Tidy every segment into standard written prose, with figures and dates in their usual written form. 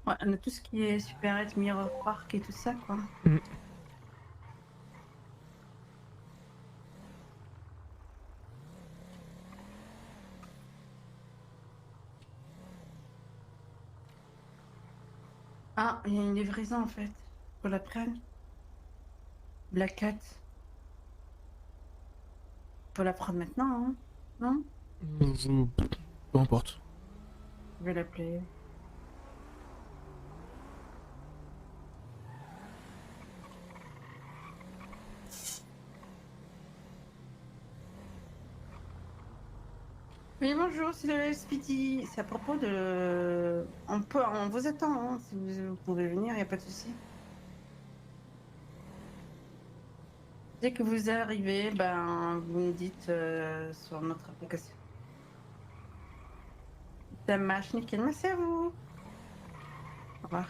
Ouais, on a tout ce qui est supérette, Mirror Park et tout ça, quoi. Mm. Ah, il y a une livraison en fait. Faut la prendre. Black Cat. Faut la prendre maintenant, hein? Non? Peu importe. Je vais l'appeler. Oui, bonjour, c'est le Speedy. C'est à propos de. On vous attend, hein, si vous pouvez venir, il n'y a pas de souci. Dès que vous arrivez, ben, vous me dites sur notre application. Ça marche nickel. Merci à vous. Au revoir.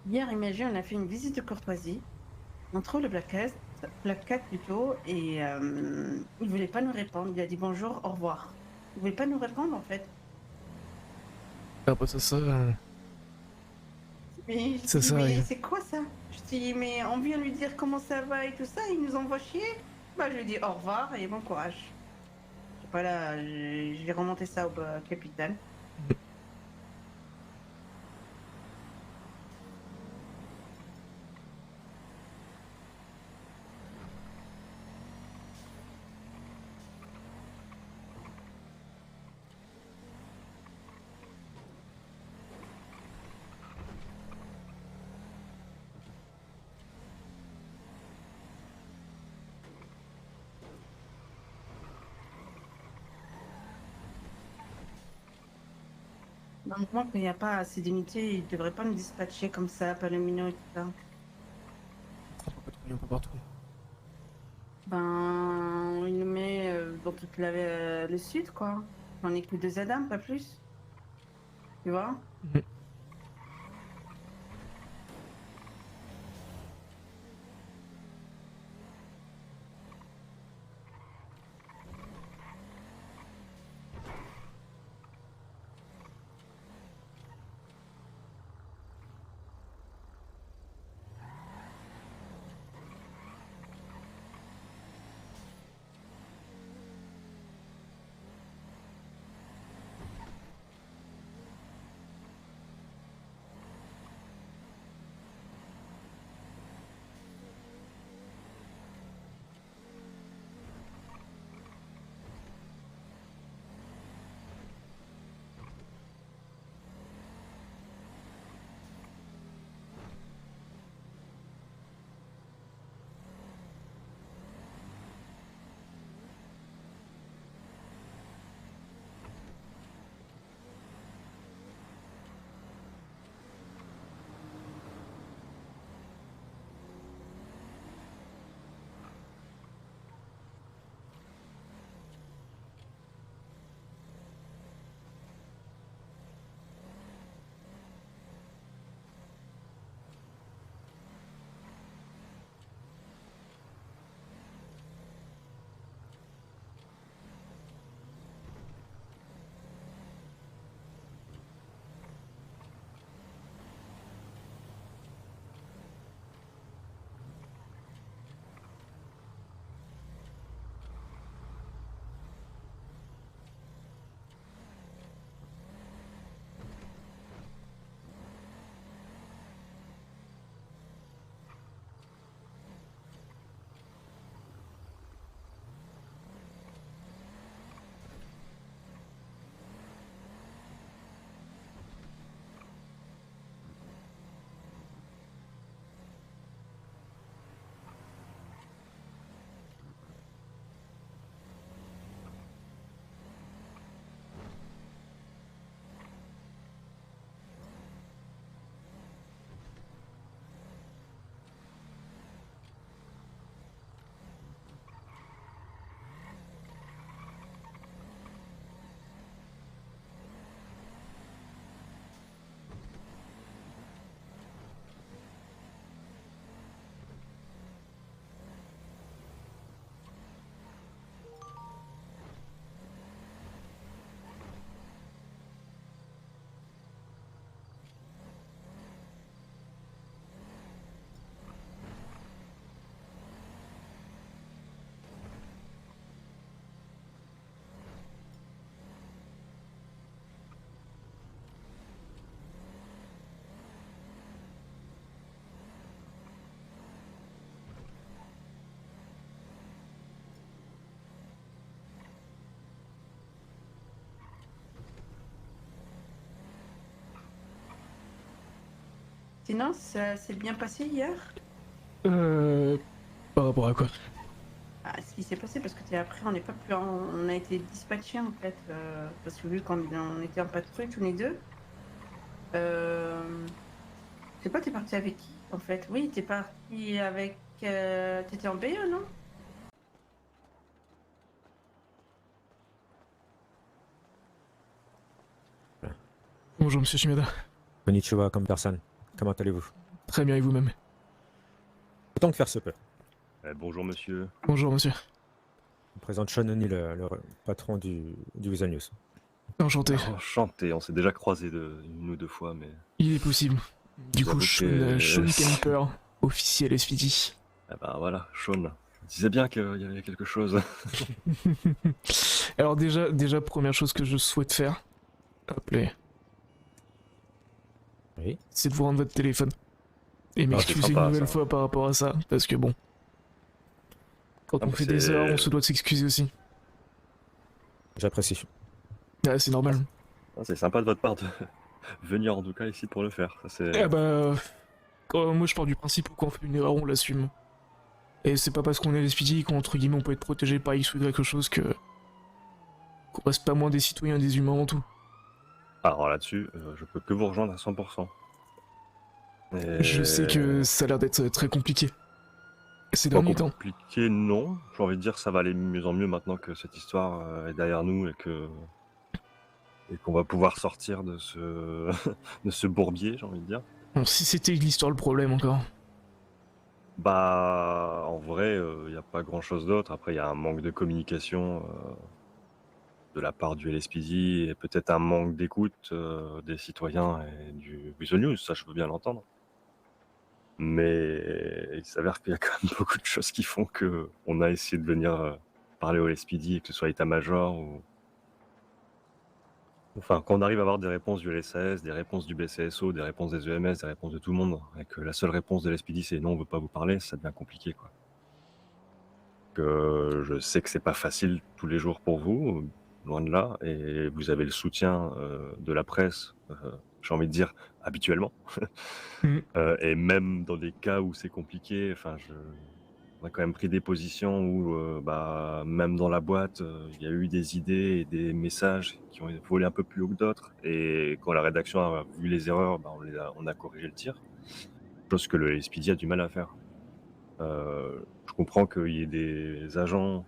Hier, imagine, on a fait une visite de courtoisie. On trouve le Black Cat plutôt, et il voulait pas nous répondre. Il a dit bonjour, au revoir. Il voulait pas nous répondre en fait. Ah bah Mais je ça, dis, ça mais arrive. c'est quoi ça? Je dis, mais on vient lui dire comment ça va et tout ça, il nous envoie chier. Bah, je lui dis au revoir et bon courage. Je sais pas là, j'ai remonté ça au capitaine. Normalement, quand il n'y a pas assez d'unités, il devrait pas nous dispatcher comme ça, Palomino et tout ça. On peut patrouiller un peu partout. Ben, il nous met dans toute le sud, quoi. On est que deux Adam, pas plus. Tu vois? Mm. Sinon, ça s'est bien passé hier? Par rapport à quoi? Ah, ce qui s'est passé, parce que après, on n'est pas plus, on a été dispatchés en fait, parce que vu qu'on était en patrouille tous les deux. Je sais pas, t'es parti avec qui en fait? Oui, t'es parti avec. T'étais en BE, non? Bonjour monsieur Shimada. Konnichiwa comme personne. Comment allez-vous? Très bien et vous-même? Autant que faire se peut. Bonjour monsieur. Bonjour monsieur. Je me présente Sean O'Neill, le patron du Visual News. Enchanté. Enchanté, on s'est déjà croisé une ou deux fois, mais... Il est possible. Du coup, J'avoue que- Sean Kemper, officiel SPD. Ah bah voilà, Sean. Je disais bien qu'il y avait quelque chose. Alors déjà, première chose que je souhaite faire, appelez, Oui. c'est de vous rendre votre téléphone. Et c'est m'excuser sympa, une nouvelle ça. fois par rapport à ça, parce que bon... Quand Ah, on bah, fait des c'est- erreurs, on se doit de s'excuser aussi. J'apprécie. Ah, c'est normal. Ah, c'est sympa de votre part de venir en tout cas ici pour le faire. Ça, c'est... Ah bah... moi je pars du principe où quand on fait une erreur, on l'assume. Et c'est pas parce qu'on est les SPD qu'entre guillemets on peut être protégé par X ou Y chose que... qu'on reste pas moins des citoyens et des humains en tout. Alors là-dessus, je peux que vous rejoindre à 100%. Et... Je sais que ça a l'air d'être très compliqué. Ces Pas derniers temps. compliqué, non. J'ai envie de dire que ça va aller de mieux en mieux maintenant que cette histoire est derrière nous et qu'on va pouvoir sortir de ce de ce bourbier, j'ai envie de dire. Bon, si c'était l'histoire le problème encore. Bah, en vrai, il n'y a pas grand-chose d'autre. Après, il y a un manque de communication de la part du LSPD et peut-être un manque d'écoute des citoyens et du Visual News, ça je peux bien l'entendre. Mais il s'avère qu'il y a quand même beaucoup de choses qui font qu'on a essayé de venir parler au LSPD, que ce soit état-major ou... Enfin, qu'on arrive à avoir des réponses du LSAS, des réponses du BCSO, des réponses des EMS, des réponses de tout le monde, et que la seule réponse de l'SPD c'est non, on veut pas vous parler, ça devient compliqué, quoi. Je sais que c'est pas facile tous les jours pour vous, loin de là, et vous avez le soutien de la presse, j'ai envie de dire habituellement, et même dans des cas où c'est compliqué, enfin, on a quand même pris des positions où, bah, même dans la boîte, il y a eu des idées et des messages qui ont volé un peu plus haut que d'autres, et quand la rédaction a vu les erreurs, bah, on a corrigé le tir, chose que le SPD a du mal à faire. Je comprends qu'il y ait des agents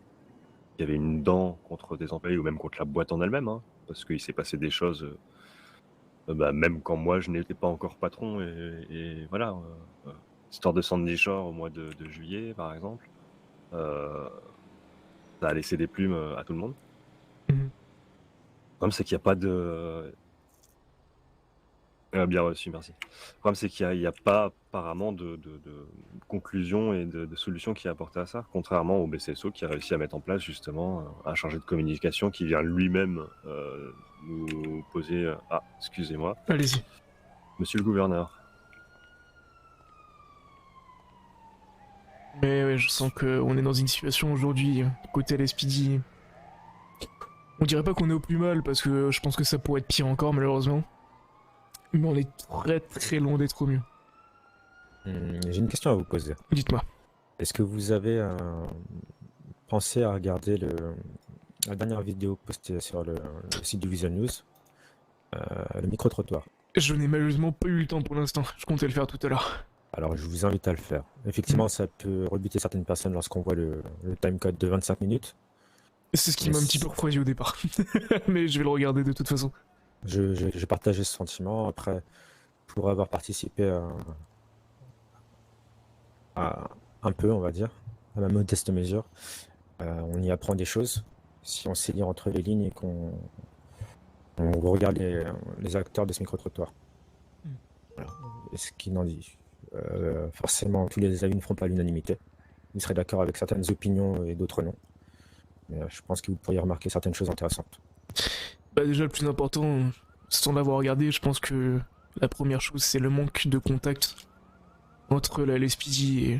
qui avaient une dent contre des employés ou même contre la boîte en elle-même, hein, parce qu'il s'est passé des choses, bah, même quand moi je n'étais pas encore patron, et voilà. Histoire de Sandy Shore au mois de juillet, par exemple, ça a laissé des plumes à tout le monde. Mhm. Le problème, c'est qu'il n'y a pas de... bien reçu, merci. Le problème, c'est qu'il n'y a pas apparemment de conclusion et de solution qui est apportée à ça, contrairement au BCSO qui a réussi à mettre en place justement un chargé de communication qui vient lui-même nous poser... Ah, excusez-moi. Allez-y. Monsieur le gouverneur. Mais ouais, je sens qu'on est dans une situation aujourd'hui, côté LSPD. On dirait pas qu'on est au plus mal, parce que je pense que ça pourrait être pire encore, malheureusement. Mais on est très très loin d'être au mieux. J'ai une question à vous poser. Dites-moi. Est-ce que vous avez pensé à regarder la dernière vidéo postée sur le site du Visual News, le micro-trottoir? Je n'ai malheureusement pas eu le temps pour l'instant, je comptais le faire tout à l'heure. Alors je vous invite à le faire. Effectivement, ça peut rebuter certaines personnes lorsqu'on voit le timecode de 25 minutes. C'est ce qui m'a un petit peu refroidi au départ. Mais je vais le regarder de toute façon. J'ai partagé ce sentiment. Après, pour avoir participé à un peu, on va dire, à ma modeste mesure, on y apprend des choses. Si on sait lire entre les lignes et qu'on regarde les acteurs de ce micro-trottoir. Voilà. Et ce qui n'en dit. Forcément, tous les avis ne feront pas l'unanimité. Vous serez d'accord avec certaines opinions et d'autres non. Mais je pense que vous pourriez remarquer certaines choses intéressantes. Bah déjà le plus important, sans l'avoir regardé, je pense que la première chose c'est le manque de contact entre la LSPD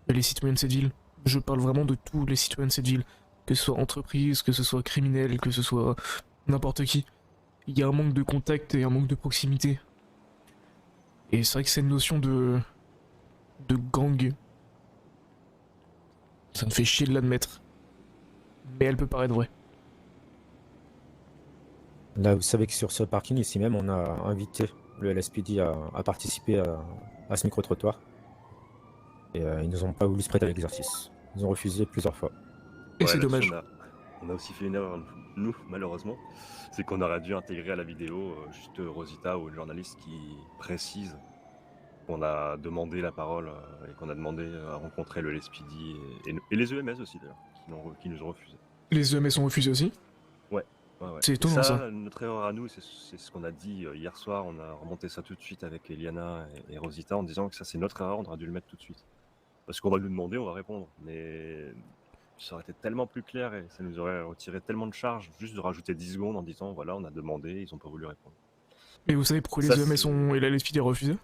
et les citoyens de cette ville. Je parle vraiment de tous les citoyens de cette ville, que ce soit entreprise, que ce soit criminel, que ce soit n'importe qui. Il y a un manque de contact et un manque de proximité. Et c'est vrai que cette notion de gang, ça me fait chier de l'admettre. Mais elle peut paraître vraie. Là, vous savez que sur ce parking, ici même, on a invité le LSPD à participer à ce micro-trottoir. Et ils nous ont pas voulu se prêter à l'exercice. Ils ont refusé plusieurs fois. Et Ouais, c'est là-dessus, dommage. on a aussi fait une erreur, nous, malheureusement. C'est qu'on aurait dû intégrer à la vidéo juste Rosita ou le journaliste qui précise qu'on a demandé la parole et qu'on a demandé à rencontrer le LSPD et les EMS aussi, d'ailleurs, qui nous ont refusé. Les EMS ont refusé aussi. Ouais, ouais. C'est Et étonnant ça. notre erreur à nous, c'est ce qu'on a dit hier soir. On a remonté ça tout de suite avec Eliana et Rosita en disant que ça, c'est notre erreur, on aurait dû le mettre tout de suite. Parce qu'on va nous demander, on va répondre. Mais ça aurait été tellement plus clair et ça nous aurait retiré tellement de charge juste de rajouter 10 secondes en disant voilà, on a demandé, ils ont pas voulu répondre. Mais vous savez pourquoi Ça, les EMS c'est- et la LSPD ont refusé?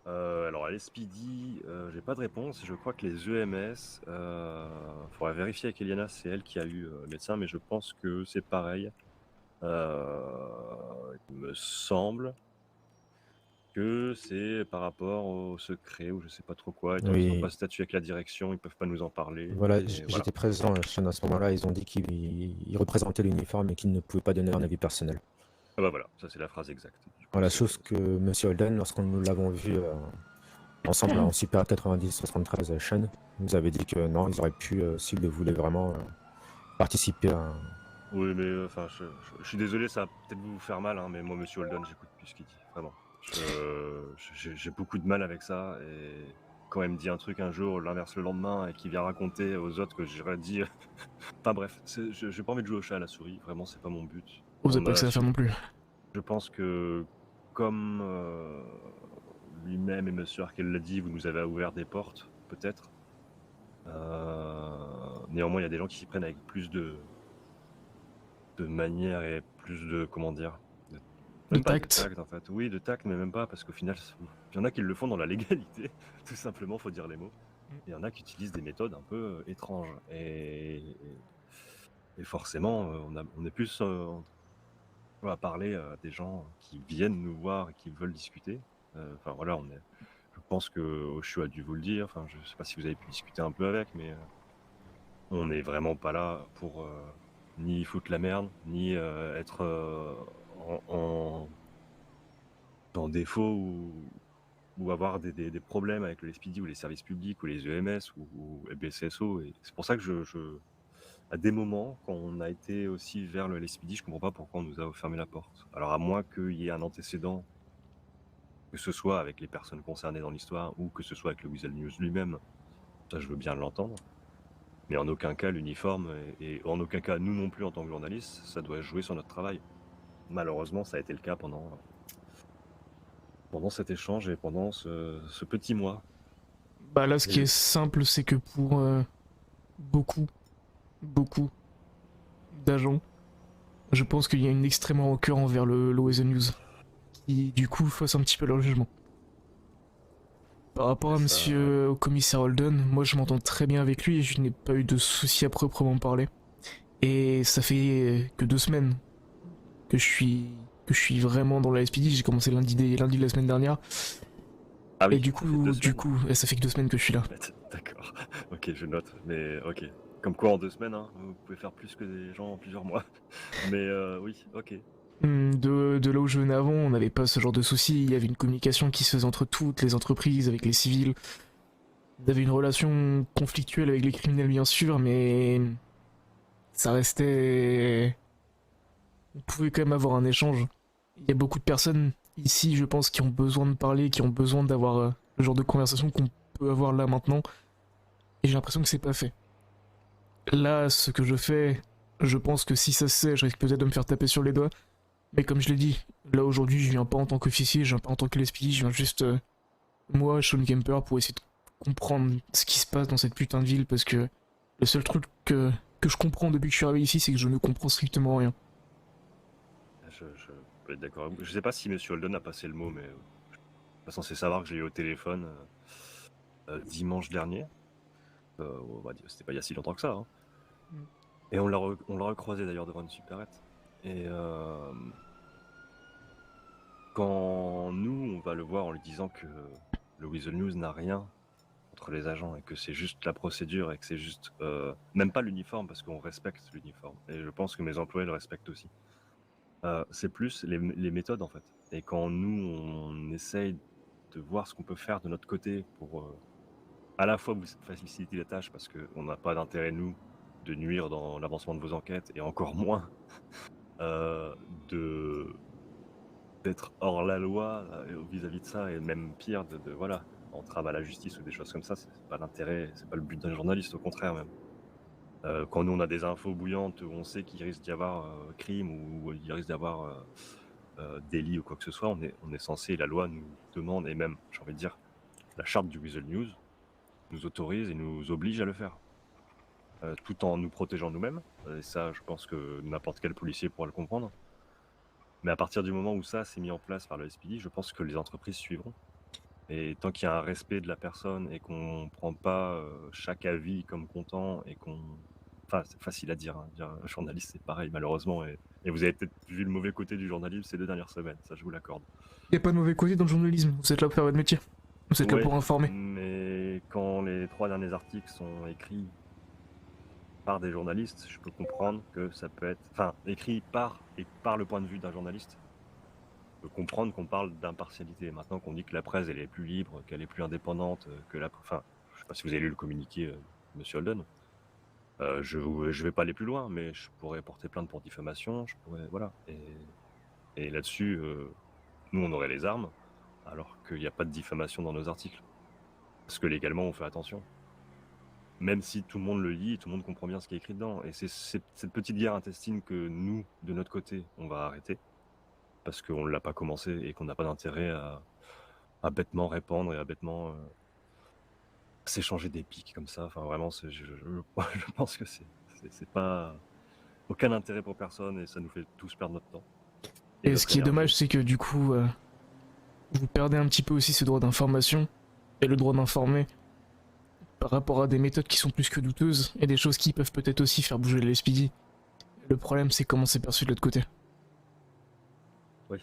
Alors à l'SPD, j'ai pas de réponse. Je crois que les EMS, faudrait vérifier avec Eliana, c'est elle qui a eu le médecin, mais je pense que c'est pareil. Il me semble que c'est par rapport au secret ou je sais pas trop quoi. Étant donné qu'ils n'ont Oui, pas statut avec la direction, ils peuvent pas nous en parler. voilà, Et voilà. j'étais présent à ce moment-là. Ils ont dit qu'ils représentaient l'uniforme et qu'ils ne pouvaient pas donner un avis personnel. Ah bah voilà, ça c'est la phrase exacte. Du coup, Voilà, c'est- chose que Monsieur Holden, lorsqu'on nous l'avons vu ensemble en Super 90-73 à Sean, nous avait dit que non, ils auraient pu, s'ils le voulaient vraiment, participer à. Oui, mais enfin, je suis désolé, ça va peut-être vous faire mal, hein, mais moi, Monsieur Holden, j'écoute plus ce qu'il dit, vraiment. J'ai beaucoup de mal avec ça, et quand il me dit un truc un jour, l'inverse le lendemain, et qu'il vient raconter aux autres que j'aurais dit... Enfin bref, j'ai pas envie de jouer au chat à la souris, vraiment, c'est pas mon but. Vous avez On pas que a ça à faire non plus. Je pense que, comme lui-même et Monsieur Arkel l'a dit, vous nous avez ouvert des portes, peut-être. Néanmoins, il y a des gens qui s'y prennent avec plus de manière et plus de, comment dire, même pas tact. de tact en fait. Oui, de tact, mais même pas, parce qu'au final, il y en a qui le font dans la légalité, tout simplement, faut dire les mots. Il y en a qui utilisent des méthodes un peu étranges. Et forcément, on est plus à parler des gens qui viennent nous voir et qui veulent discuter. Enfin voilà, je pense que Oshu a dû vous le dire, enfin je sais pas si vous avez pu discuter un peu avec, mais on n'est vraiment pas là pour ni foutre la merde, ni être en défaut ou avoir des problèmes avec le SPD ou les services publics ou les EMS ou BSSO. Et c'est pour ça que à des moments, quand on a été aussi vers le SPD, je comprends pas pourquoi on nous a fermé la porte. Alors à moins qu'il y ait un antécédent, que ce soit avec les personnes concernées dans l'histoire ou que ce soit avec le Weasel News lui-même, ça je veux bien l'entendre. Mais en aucun cas l'uniforme et en aucun cas nous non plus en tant que journalistes, ça doit jouer sur notre travail. Malheureusement, ça a été le cas pendant cet échange et pendant ce petit mois. Bah là, ce qui est simple, c'est que pour beaucoup d'agents, je pense qu'il y a une extrême rancœur envers le Weasel News, qui du coup fausse un petit peu leur jugement. Par rapport à monsieur au commissaire Holden, moi je m'entends très bien avec lui et je n'ai pas eu de soucis à proprement parler. Et ça fait que 2 semaines que je suis vraiment dans la SPD. J'ai commencé lundi de la semaine dernière. Ah oui, et du coup, ça fait que 2 semaines que je suis là. D'accord, ok, je note, mais ok. Comme quoi en 2 semaines, hein, vous pouvez faire plus que des gens en plusieurs mois. Mais oui, ok. De là où je venais avant, on n'avait pas ce genre de soucis. Il y avait une communication qui se faisait entre toutes les entreprises, avec les civils. On avait une relation conflictuelle avec les criminels, bien sûr, mais ça restait. On pouvait quand même avoir un échange. Il y a beaucoup de personnes ici, je pense, qui ont besoin de parler, qui ont besoin d'avoir le genre de conversation qu'on peut avoir là maintenant. Et j'ai l'impression que c'est pas fait. Là, ce que je fais, je pense que si ça se sait, je risque peut-être de me faire taper sur les doigts. Mais comme je l'ai dit, là aujourd'hui, je viens pas en tant qu'officier, je viens pas en tant que LSPD, je viens juste, moi, Sean Kemper, pour essayer de comprendre ce qui se passe dans cette putain de ville, parce que le seul truc que je comprends depuis que je suis arrivé ici, c'est que je ne comprends strictement rien. Je peux être d'accord. Je sais pas si Monsieur Holden a passé le mot, mais je suis pas censé savoir que je l'ai eu au téléphone dimanche dernier. On va dire, c'était pas il y a si longtemps que ça. Hein. Et on l'a recroisé d'ailleurs devant une supérette. Et quand nous, on va le voir en lui disant que le Weasel News n'a rien contre les agents et que c'est juste la procédure et que c'est juste même pas l'uniforme parce qu'on respecte l'uniforme et je pense que mes employés le respectent aussi. C'est plus les méthodes en fait. Et quand nous on essaye de voir ce qu'on peut faire de notre côté pour à la fois vous faciliter la tâche parce qu'on n'a pas d'intérêt nous de nuire dans l'avancement de vos enquêtes et encore moins de d'être hors la loi vis-à-vis de ça et même pire de voilà entrave à la justice ou des choses comme ça, c'est pas l'intérêt, c'est pas le but d'un journaliste, au contraire même. Quand nous on a des infos bouillantes où on sait qu'il risque d'y avoir crime ou il risque d'y avoir délit ou quoi que ce soit, on est censé, la loi nous demande et même j'ai envie de dire la charte du Weasel News nous autorise et nous oblige à le faire. Tout en nous protégeant nous-mêmes, et ça je pense que n'importe quel policier pourra le comprendre. Mais à partir du moment où ça s'est mis en place par le SPD, je pense que les entreprises suivront. Et tant qu'il y a un respect de la personne et qu'on ne prend pas chaque avis comme comptant et qu'on... Enfin, c'est facile à dire, hein. Dire journaliste c'est pareil malheureusement. Et vous avez peut-être vu le mauvais côté du journalisme ces 2 dernières semaines, ça je vous l'accorde. Y a pas de mauvais côté dans le journalisme, vous êtes là pour faire votre métier. Vous êtes là Ouais, pour informer. mais quand les 3 derniers articles sont écrits par des journalistes, je peux comprendre que ça peut être... Enfin, écrit par le point de vue d'un journaliste. Je peux comprendre qu'on parle d'impartialité. Maintenant qu'on dit que la presse elle est plus libre, qu'elle est plus indépendante, que la... Enfin, je sais pas si vous avez lu le communiqué Monsieur Holden. Je vais pas aller plus loin, mais je pourrais porter plainte pour diffamation, je pourrais... Voilà. Et là-dessus, nous on aurait les armes, alors qu'il n'y a pas de diffamation dans nos articles. Parce que légalement on fait attention. Même si tout le monde le lit, tout le monde comprend bien ce qui est écrit dedans. Et c'est cette petite guerre intestine que nous, de notre côté, on va arrêter. Parce qu'on ne l'a pas commencé et qu'on n'a pas d'intérêt à bêtement répandre et à bêtement s'échanger des pics comme ça. Enfin, vraiment, je pense que c'est pas aucun intérêt pour personne et ça nous fait tous perdre notre temps. Et ce notre qui est énergie. dommage, c'est que du coup, vous perdez un petit peu aussi ce droit d'information et le droit d'informer par rapport à des méthodes qui sont plus que douteuses et des choses qui peuvent peut-être aussi faire bouger les SPD. Le problème, c'est comment c'est perçu de l'autre côté. Oui.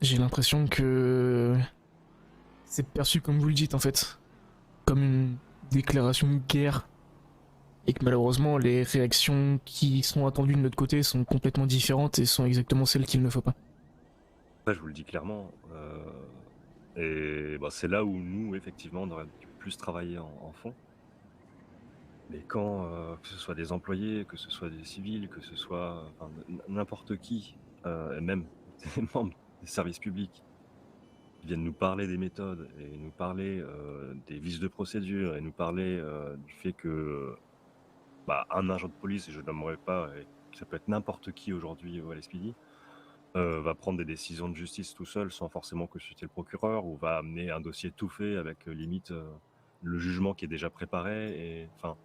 J'ai l'impression que c'est perçu comme vous le dites en fait, comme une déclaration de guerre, et que malheureusement les réactions qui sont attendues de notre côté sont complètement différentes et sont exactement celles qu'il ne faut pas. Après, je vous le dis clairement. Et bah, c'est là où nous, effectivement, on aurait dû plus travailler en fond. Mais quand, que ce soit des employés, que ce soit des civils, que ce soit n'importe qui, et même des membres des services publics, qui viennent nous parler des méthodes et nous parler des vices de procédure et nous parler du fait que un agent de police, et je ne nommerai pas, et ça peut être n'importe qui aujourd'hui au LSPD, va prendre des décisions de justice tout seul sans forcément consulter le procureur ou va amener un dossier tout fait avec limite le jugement qui est déjà préparé. Et enfin,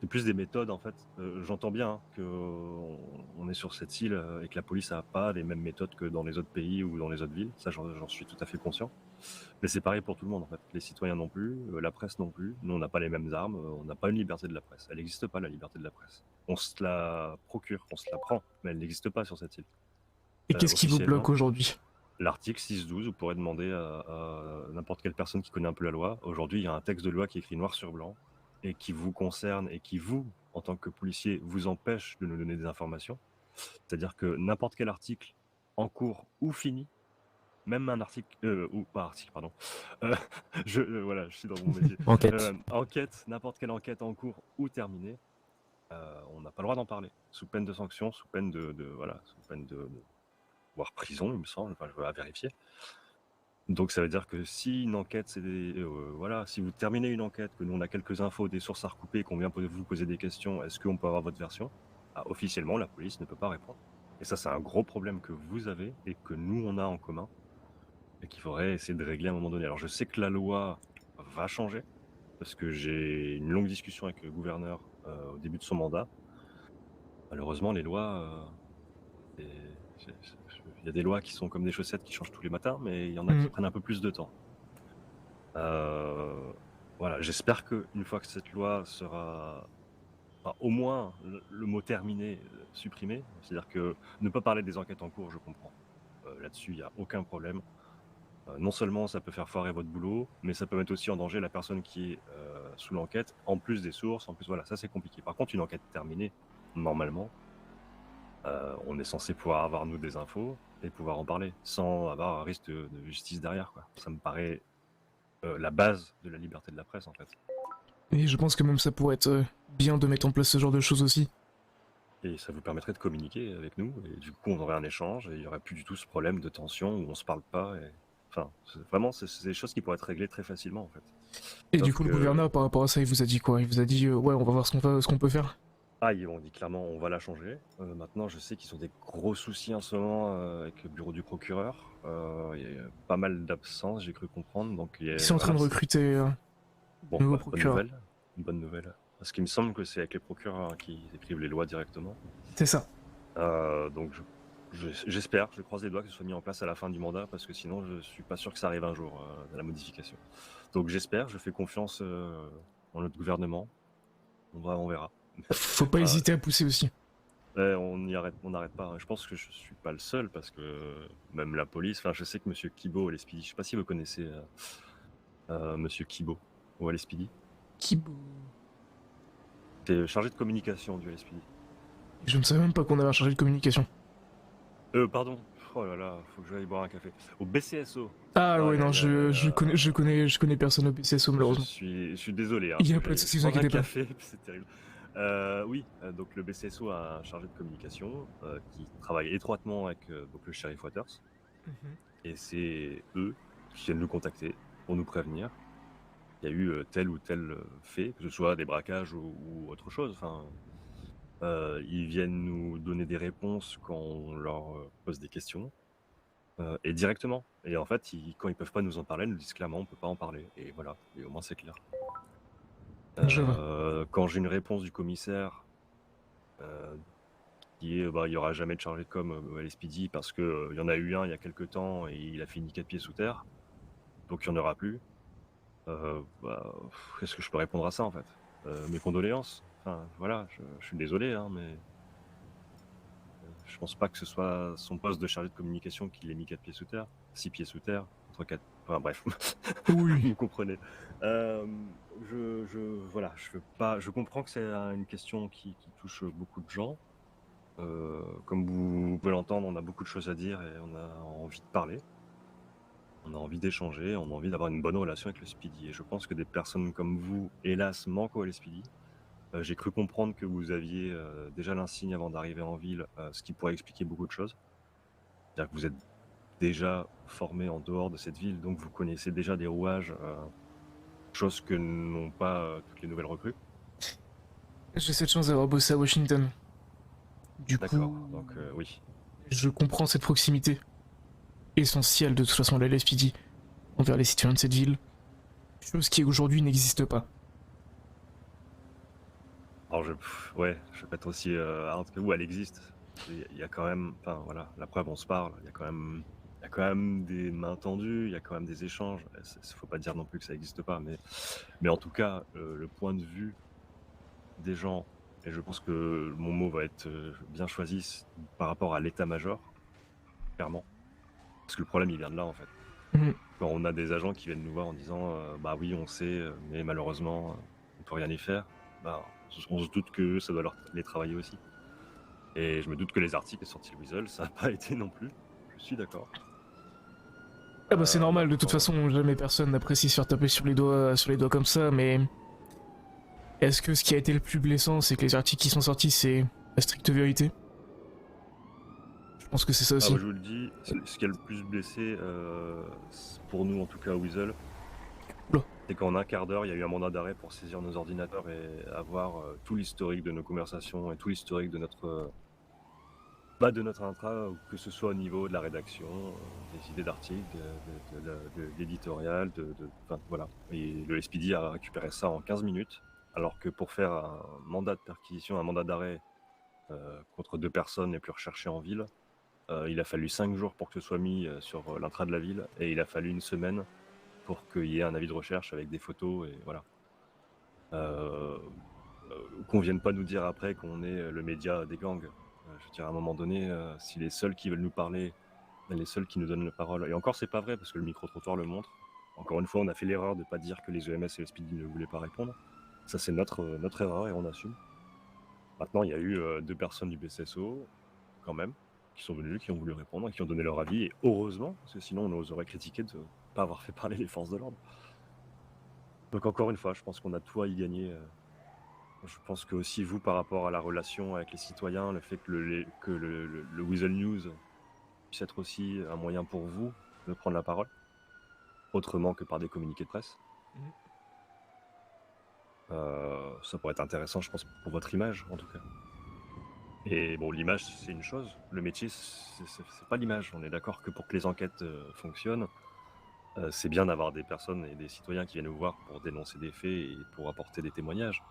c'est plus des méthodes en fait. J'entends bien hein, qu'on est sur cette île et que la police n'a pas les mêmes méthodes que dans les autres pays ou dans les autres villes. Ça, j'en suis tout à fait conscient. Mais c'est pareil pour tout le monde en fait. Les citoyens non plus, la presse non plus. Nous, on n'a pas les mêmes armes, on n'a pas une liberté de la presse. Elle n'existe pas la liberté de la presse. On se la procure, on se la prend, mais elle n'existe pas sur cette île. Et qu'est-ce qui vous Officiellement, bloque aujourd'hui? L'article 6.12, vous pourrez demander à n'importe quelle personne qui connaît un peu la loi. Aujourd'hui, il y a un texte de loi qui est écrit noir sur blanc et qui vous concerne et qui vous, en tant que policier, vous empêche de nous donner des informations. C'est-à-dire que n'importe quel article en cours ou fini, même un article, ou pas article, pardon. Voilà, je suis dans mon métier. Enquête. N'importe quelle enquête en cours ou terminée, on n'a pas le droit d'en parler, sous peine de sanction, sous peine sous peine de voire prison, il me semble, enfin, je vais vérifier. Donc ça veut dire que si une enquête, si vous terminez une enquête, que nous on a quelques infos, des sources à recouper, qu'on vient vous poser des questions, est-ce qu'on peut avoir votre version? Officiellement, la police ne peut pas répondre. Et ça, c'est un gros problème que vous avez et que nous on a en commun et qu'il faudrait essayer de régler à un moment donné. Alors je sais que la loi va changer parce que j'ai une longue discussion avec le gouverneur au début de son mandat. Malheureusement, les lois, il y a des lois qui sont comme des chaussettes qui changent tous les matins, mais il y en a qui prennent un peu plus de temps. Voilà, j'espère qu'une fois que cette loi sera au moins le mot terminé, supprimé, c'est-à-dire que ne pas parler des enquêtes en cours, je comprends. Là-dessus, il n'y a aucun problème. Non seulement ça peut faire foirer votre boulot, mais ça peut mettre aussi en danger la personne qui est sous l'enquête, en plus des sources, en plus voilà, ça c'est compliqué. Par contre, une enquête terminée, normalement, on est censé pouvoir avoir nous des infos et pouvoir en parler, sans avoir un risque de justice derrière, quoi. Ça me paraît la base de la liberté de la presse, en fait. Et je pense que même ça pourrait être bien de mettre en place ce genre de choses aussi. Et ça vous permettrait de communiquer avec nous, et du coup on aurait un échange, et il n'y aurait plus du tout ce problème de tension où on se parle pas. Et... Enfin, vraiment, c'est des choses qui pourraient être réglées très facilement, en fait. Et Sauf du coup, le que- gouverneur, par rapport à ça, il vous a dit quoi? Il vous a dit, ouais, on va voir ce qu'on peut faire. Ah, ils ont dit clairement, on va la changer. Maintenant, je sais qu'ils ont des gros soucis en ce moment avec le bureau du procureur. Il y a pas mal d'absences, j'ai cru comprendre. Donc, Ils sont en train de voilà, recruter bon, nouveau bah, bonne procureur. nouvelle. Une bonne nouvelle. Parce qu'il me semble que c'est avec les procureurs qui écrivent les lois directement. C'est ça. Donc, j'espère, je croise les doigts que ce soit mis en place à la fin du mandat, parce que sinon, je suis pas sûr que ça arrive un jour, la modification. Donc, j'espère, je fais confiance en notre gouvernement. On verra. Faut pas Ah, hésiter à pousser aussi. on n'arrête pas. Je pense que je suis pas le seul, parce que même la police, enfin, je sais que Monsieur Kibo à l'SPD, je sais pas si vous connaissez Monsieur Kibo au LSPD. Kibo. C'est chargé de communication du LSPD. Je ne savais même pas qu'on avait un chargé de communication. Pardon. Oh là là, faut que j'aille boire un café. Au BCSO. Ah ouais, Aïe, non, aïe, aïe, je connais personne au BCSO malheureusement. je suis désolé. Hein, Il y a faut que pas de j'aille soucis, vous prendre un inquiétez pas. café, c'est terrible. Oui, donc le BCSO a un chargé de communication qui travaille étroitement avec donc le shérif Waters. Et c'est eux qui viennent nous contacter pour nous prévenir qu'il y a eu tel ou tel fait, que ce soit des braquages ou autre chose. Enfin, ils viennent nous donner des réponses quand on leur pose des questions, et directement. Et en fait, quand ils peuvent pas nous en parler, ils nous disent clairement on peut pas en parler. Et voilà, et au moins c'est clair. Je vois. Quand j'ai une réponse du commissaire qui est il y aura jamais de chargé de com à l'SPD parce que il y en a eu un il y a quelques temps et il a fini 4 pieds sous terre, donc il n'y en aura plus. Qu'est-ce que je peux répondre à ça en fait? Mes condoléances. Enfin voilà, je suis désolé, hein, mais je pense pas que ce soit son poste de chargé de communication qui l'ait mis 4 pieds sous terre, 6 pieds sous terre, entre 4. Enfin bref, Oui. vous comprenez. Voilà, je comprends que c'est une question qui touche beaucoup de gens. Comme vous pouvez l'entendre, on a beaucoup de choses à dire et on a envie de parler. On a envie d'échanger, on a envie d'avoir une bonne relation avec le Speedy. Et je pense que des personnes comme vous, hélas, manquent au LSPD. J'ai cru comprendre que vous aviez déjà l'insigne avant d'arriver en ville, ce qui pourrait expliquer beaucoup de choses. C'est-à-dire que vous êtes déjà formé en dehors de cette ville, donc vous connaissez déjà des rouages, chose que n'ont pas toutes les nouvelles recrues. J'ai cette chance d'avoir bossé à Washington. Du D'accord, coup, donc oui. je comprends cette proximité essentielle de toute façon de la LSPD envers les citoyens de cette ville. Chose qui aujourd'hui n'existe pas. Alors je vais pas être aussi hard que vous, elle existe. Il y a quand même, enfin voilà, la preuve on se parle, il y a quand même des mains tendues, il y a quand même des échanges. Faut pas dire non plus que ça n'existe pas, mais en tout cas, le point de vue des gens, et je pense que mon mot va être bien choisi par rapport à l'état-major, clairement. Parce que le problème il vient de là en fait. Quand on a des agents qui viennent nous voir en disant bah oui on sait, mais malheureusement on peut rien y faire, bah on se doute que ça doit les travailler aussi. Et je me doute que les articles sortis le Weasel, ça n'a pas été non plus. Je suis d'accord. Ah bah c'est normal, de toute maintenant, façon jamais personne n'apprécie se faire taper sur les doigts comme ça, mais... Est-ce que ce qui a été le plus blessant, c'est que les articles qui sont sortis, c'est la stricte vérité? Je pense que c'est ça aussi. bah, je vous le dis, ce qui a le plus blessé, pour nous en tout cas au Weasel, Oula. c'est qu'en un quart d'heure, il y a eu un mandat d'arrêt pour saisir nos ordinateurs et avoir tout l'historique de nos conversations et tout l'historique de notre intra, que ce soit au niveau de la rédaction, des idées d'articles, de l'éditorial, enfin, voilà. Et le SPD a récupéré ça en 15 minutes, alors que pour faire un mandat de perquisition, un mandat d'arrêt contre 2 personnes les plus recherchées en ville, il a fallu 5 jours pour que ce soit mis sur l'intra de la ville, et il a fallu 1 semaine pour qu'il y ait un avis de recherche avec des photos, et voilà. Qu'on vienne pas nous dire après qu'on est le média des gangs. Je veux dire, à un moment donné, si les seuls qui veulent nous parler, les seuls qui nous donnent la parole. Et encore, c'est pas vrai parce que le micro-trottoir le montre. Encore une fois, on a fait l'erreur de ne pas dire que les EMS et le Speedy ne voulaient pas répondre. Ça, c'est notre erreur et on assume. Maintenant, il y a eu 2 personnes du BCSO, quand même, qui sont venues, qui ont voulu répondre, qui ont donné leur avis. Et heureusement, parce que sinon, on nous aurait critiqué de ne pas avoir fait parler les forces de l'ordre. Donc, encore une fois, je pense qu'on a tout à y gagner. Je pense que aussi, vous, par rapport à la relation avec les citoyens, le fait que le Weasel News puisse être aussi un moyen pour vous de prendre la parole, autrement que par des communiqués de presse. Ça pourrait être intéressant, je pense, pour votre image, en tout cas. Et bon, l'image, c'est une chose. Le métier, c'est pas l'image. On est d'accord que pour que les enquêtes fonctionnent, c'est bien d'avoir des personnes et des citoyens qui viennent nous voir pour dénoncer des faits et pour apporter des témoignages.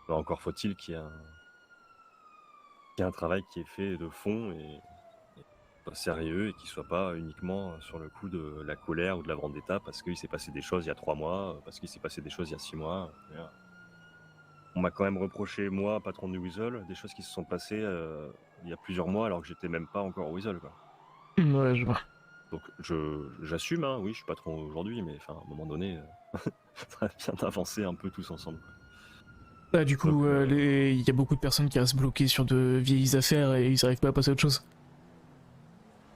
Mais encore faut-il qu'il y ait un travail qui est fait de fond et sérieux et qui soit pas uniquement sur le coup de la colère ou de la vendetta parce qu'il s'est passé des choses il y a 3 mois, parce qu'il s'est passé des choses il y a 6 mois. Voilà. On m'a quand même reproché, moi, patron du Weasel, des choses qui se sont passées il y a plusieurs mois alors que j'étais même pas encore au Weasel, quoi. Ouais, je vois. Donc j'assume, hein, oui, je suis patron aujourd'hui, mais à un moment donné, ça vient d'avancer un peu tous ensemble. Ah, du coup, Donc, il y a beaucoup de personnes qui restent bloquées sur de vieilles affaires et ils n'arrivent pas à passer à autre chose.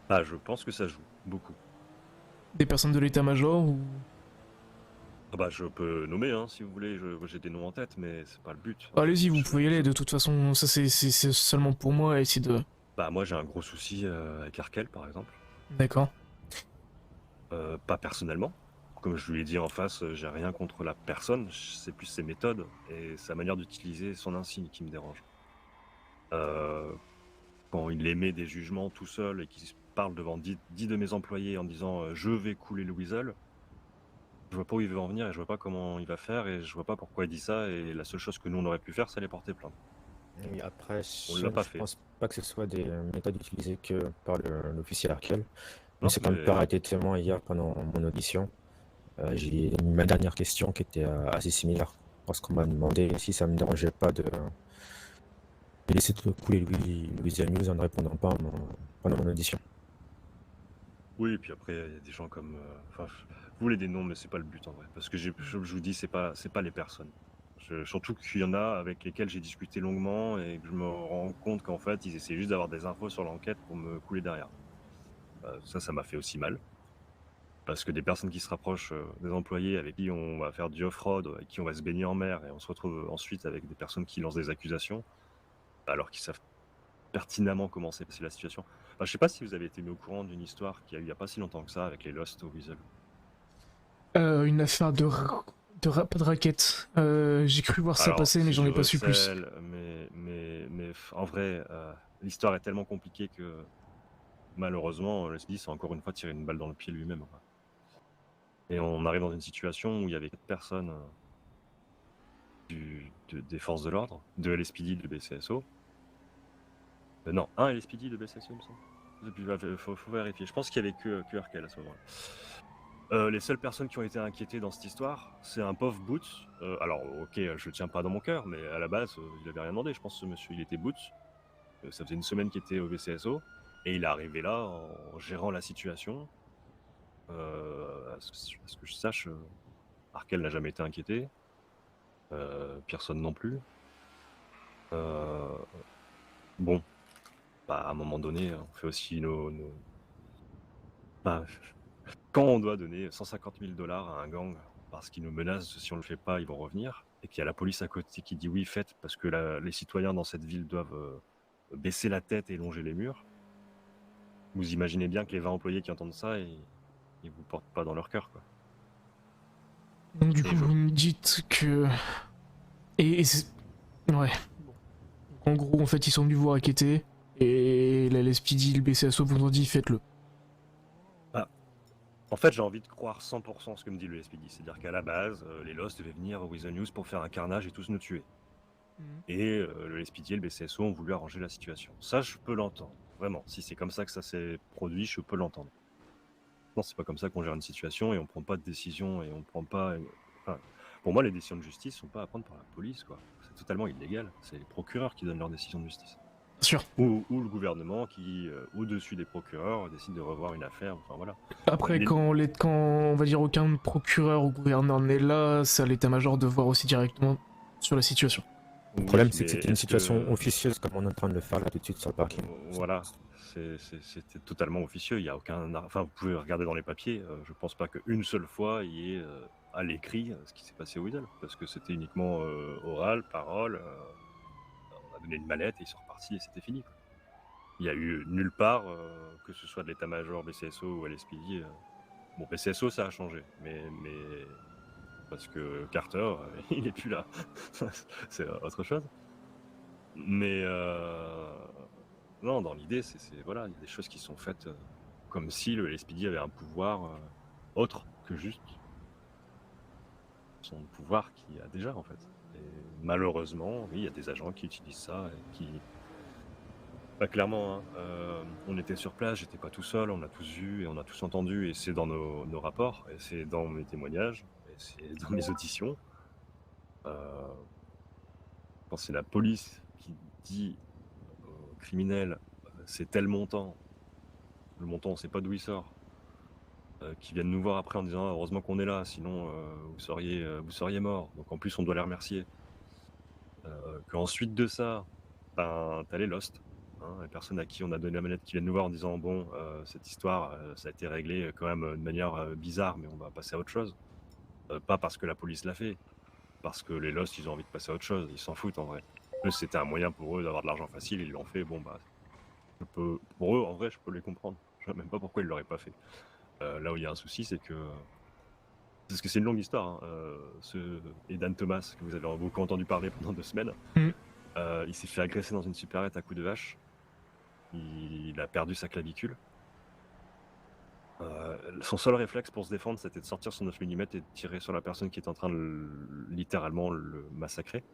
Ah, je pense que ça joue, beaucoup. Des personnes de l'état-major ou... Ah bah, je peux nommer, hein, si vous voulez, j'ai des noms en tête, mais c'est pas le but. Allez-y, vous pouvez y aller, de toute façon, ça c'est seulement pour moi, essayer de... Bah, moi j'ai un gros souci avec Arkel, par exemple. D'accord. Pas personnellement. Comme je lui ai dit en face, j'ai rien contre la personne, c'est plus ses méthodes et sa manière d'utiliser son insigne qui me dérange. Quand il émet des jugements tout seul et qu'il parle devant 10 de mes employés en disant je vais couler le Weasel, je vois pas où il veut en venir et je vois pas comment il va faire et je vois pas pourquoi il dit ça et la seule chose que nous on aurait pu faire c'est les porter plainte. Et après, On je l'a pas je fait. pense pas que ce soit des méthodes utilisées que par l'officier Arkel. Non, Moi, c'est quand mais- mon père a été témoin hier pendant mon audition. J'ai ma dernière question qui était assez similaire. Parce qu'on m'a demandé si ça me dérangeait pas de laisser couler le Weasel News en ne répondant pas pendant mon audition. Oui, et puis après, il y a des gens comme. Enfin, vous voulez des noms, mais c'est pas le but en vrai. Parce que je vous dis, c'est pas les personnes. Surtout qu'il y en a avec lesquels j'ai discuté longuement et que je me rends compte qu'en fait, ils essaient juste d'avoir des infos sur l'enquête pour me couler derrière. Ça m'a fait aussi mal. Parce que des personnes qui se rapprochent des employés avec qui on va faire du off-road, avec qui on va se baigner en mer et on se retrouve ensuite avec des personnes qui lancent des accusations, alors qu'ils savent pertinemment comment s'est passée la situation. Enfin, je sais pas si vous avez été mis au courant d'une histoire qu'il y a eu il y a pas si longtemps que ça avec les Lost au Weasel. Une affaire pas de raquette. J'ai cru voir ça Alors, passer, mais si j'en je ai pas su plus. recèle, mais en vrai, l'histoire est tellement compliquée que malheureusement, le SPI s'est encore une fois tiré une balle dans le pied lui-même, quoi. Et on arrive dans une situation où il y avait 4 personnes des forces de l'ordre, 2 LSPD de BCSO. Non, 1 LSPD de BCSO, il me semble. Il faut vérifier. Je pense qu'il y avait que Arkel à ce moment-là. Les seules personnes qui ont été inquiétées dans cette histoire, c'est un pauvre Boots. Alors, ok, je le tiens pas dans mon cœur, mais à la base, il avait rien demandé. Je pense que ce monsieur, il était Boots. Ça faisait une semaine qu'il était au BCSO. Et il est arrivé là en gérant la situation. À ce que je sache, Arkel n'a jamais été inquiété. Personne non plus. Bon, bah, à un moment donné, on fait aussi bah, quand on doit donner 150 000 $ à un gang parce qu'ils nous menacent, si on ne le fait pas, ils vont revenir, et qu'il y a la police à côté qui dit oui, faites, parce que les citoyens dans cette ville doivent baisser la tête et longer les murs, vous imaginez bien que les 20 employés qui entendent ça, ils vous portent pas dans leur cœur, quoi. Donc du coup, vous me dites que... Et ouais. En gros, en fait, ils sont venus vous raqueter, et la LSPD, le BCSO vous ont dit faites-le. En fait, j'ai envie de croire 100% ce que me dit le SPD. C'est-à-dire qu'à la base, les Lost devaient venir au Weasel News pour faire un carnage et tous nous tuer. Et le SPD et le BCSO ont voulu arranger la situation. Ça, je peux l'entendre. Vraiment, si c'est comme ça que ça s'est produit, je peux l'entendre. Non, c'est pas comme ça qu'on gère une situation et on prend pas de décision et on prend pas... Enfin, pour moi, les décisions de justice sont pas à prendre par la police, quoi. C'est totalement illégal. C'est les procureurs qui donnent leurs décisions de justice. sûr. Ou le gouvernement qui, au-dessus des procureurs, décide de revoir une affaire. Enfin voilà. Après, quand on va dire aucun procureur ou gouverneur n'est là, c'est à l'état-major de voir aussi directement sur la situation. Le problème, Oui, c'est que mais c'était une est-ce situation que- officieuse comme on est en train de le faire là tout de suite sur le parking. Voilà, c'était totalement officieux. Il y a aucun, enfin, vous pouvez regarder dans les papiers. Je pense pas qu'une seule fois il y ait à l'écrit ce qui s'est passé au Weasel, parce que c'était uniquement oral, parole. On a donné une mallette et ils sont repartis et c'était fini, quoi. Il y a eu nulle part, que ce soit de l'état-major, BCSO ou LSPD. Bon, BCSO ça a changé, mais parce que Carter, il est plus là. C'est autre chose. Mais non, dans l'idée, voilà, il y a des choses qui sont faites comme si le LSPD avait un pouvoir autre que juste son pouvoir qu'il a déjà en fait. Et malheureusement, oui, il y a des agents qui utilisent ça et qui. Bah, clairement, hein, on était sur place, j'étais pas tout seul, on a tous vu et on a tous entendu, et c'est dans nos rapports, et c'est dans mes témoignages, et c'est dans mes auditions. Quand c'est la police qui dit aux criminels c'est tel montant, le montant on sait pas d'où il sort, qui viennent nous voir après en disant ah, heureusement qu'on est là, sinon vous seriez morts, donc en plus on doit les remercier. Qu'ensuite de ça, ben, t'as les Lost, hein, les personnes à qui on a donné la manette qui viennent nous voir en disant bon, cette histoire ça a été réglé quand même de manière bizarre, mais on va passer à autre chose. Pas parce que la police l'a fait, parce que les Lost ils ont envie de passer à autre chose, ils s'en foutent en vrai. Eux, c'était un moyen pour eux d'avoir de l'argent facile, ils l'ont fait, bon bah pour eux en vrai je peux les comprendre, je sais même pas pourquoi ils l'auraient pas fait. Là où il y a un souci, c'est que parce que c'est une longue histoire, hein. Ce Edan Thomas que vous avez beaucoup entendu parler pendant 2 semaines, il s'est fait agresser dans une supérette à coups de vache, il a perdu sa clavicule. Son seul réflexe pour se défendre, c'était de sortir son 9 mm et de tirer sur la personne qui était en train de littéralement le massacrer.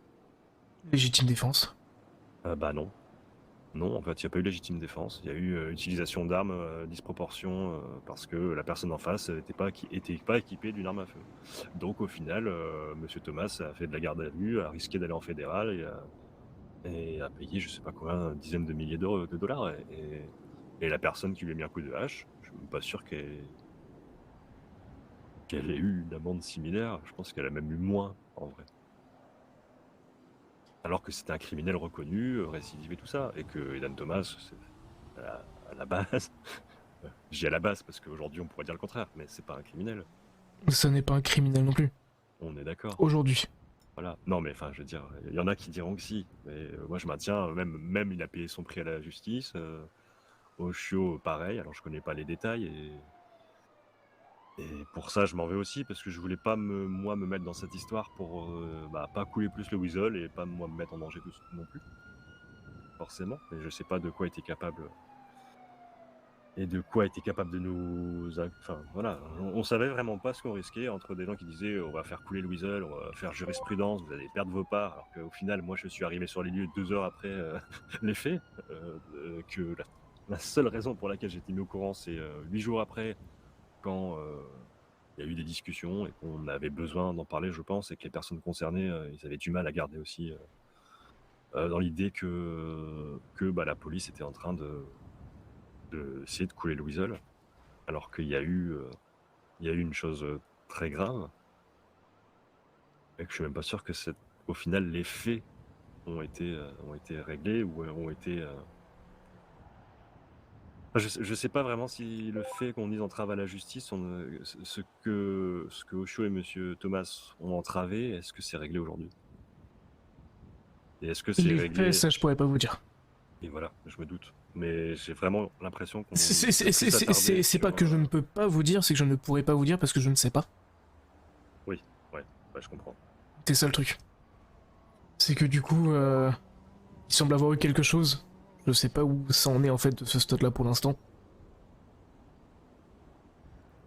Légitime défense. Bah non. Non, en fait, il n'y a pas eu légitime défense. Il y a eu utilisation d'armes, disproportion, parce que la personne en face n'était pas équipée d'une arme à feu. Donc au final, Monsieur Thomas a fait de la garde à vue, a risqué d'aller en fédéral et a payé je sais pas combien, dizaines de milliers de dollars. Et la personne qui lui a mis un coup de hache, je suis même pas sûr qu'elle ait eu une amende similaire. Je pense qu'elle a même eu moins, en vrai. Alors que c'était un criminel reconnu, récidive et tout ça, et que Edan Thomas, à la base, je dis à la base parce qu'aujourd'hui on pourrait dire le contraire, mais c'est pas un criminel. Ça n'est pas un criminel non plus. On est d'accord. Aujourd'hui. Voilà. Non, mais enfin, je veux dire, il y en a qui diront que si. Mais moi, je maintiens, même il a payé son prix à la justice. Oshio, pareil. Alors, je connais pas les détails et pour ça, je m'en vais aussi parce que je voulais pas moi me mettre dans cette histoire pour pas couler plus le Weasel et pas moi me mettre en danger non plus. Forcément. Mais je sais pas de quoi était capable. Et de quoi était capable de nous. Enfin, voilà. On savait vraiment pas ce qu'on risquait entre des gens qui disaient on va faire couler le Weasel, on va faire jurisprudence, vous allez perdre vos parts. Alors qu'au final, moi, je suis arrivé sur les lieux 2 heures après les faits. Que la seule raison pour laquelle j'étais mis au courant, c'est 8 jours après, quand il y a eu des discussions et qu'on avait besoin d'en parler, je pense, et que les personnes concernées, ils avaient du mal à garder aussi dans l'idée que la police était en train essayer de couler le Weasel, alors qu'il y a eu une chose très grave, et que je suis même pas sûr que au final les faits ont été réglés ou ont été. Je sais pas vraiment si le fait qu'on dise entrave à la justice, ce que Osho et Monsieur Thomas ont entravé, est-ce que c'est réglé aujourd'hui? Et est-ce que c'est Les réglé? faits, ça je pourrais pas vous dire. Et voilà, je me doute. Mais j'ai vraiment l'impression qu'on. C'est pas que je ne peux pas vous dire, c'est que je ne pourrais pas vous dire parce que je ne sais pas. Oui, ouais, je comprends. C'est ça le truc. C'est que du coup, il semble avoir eu quelque chose. Je sais pas où ça en est en fait de ce stade là pour l'instant.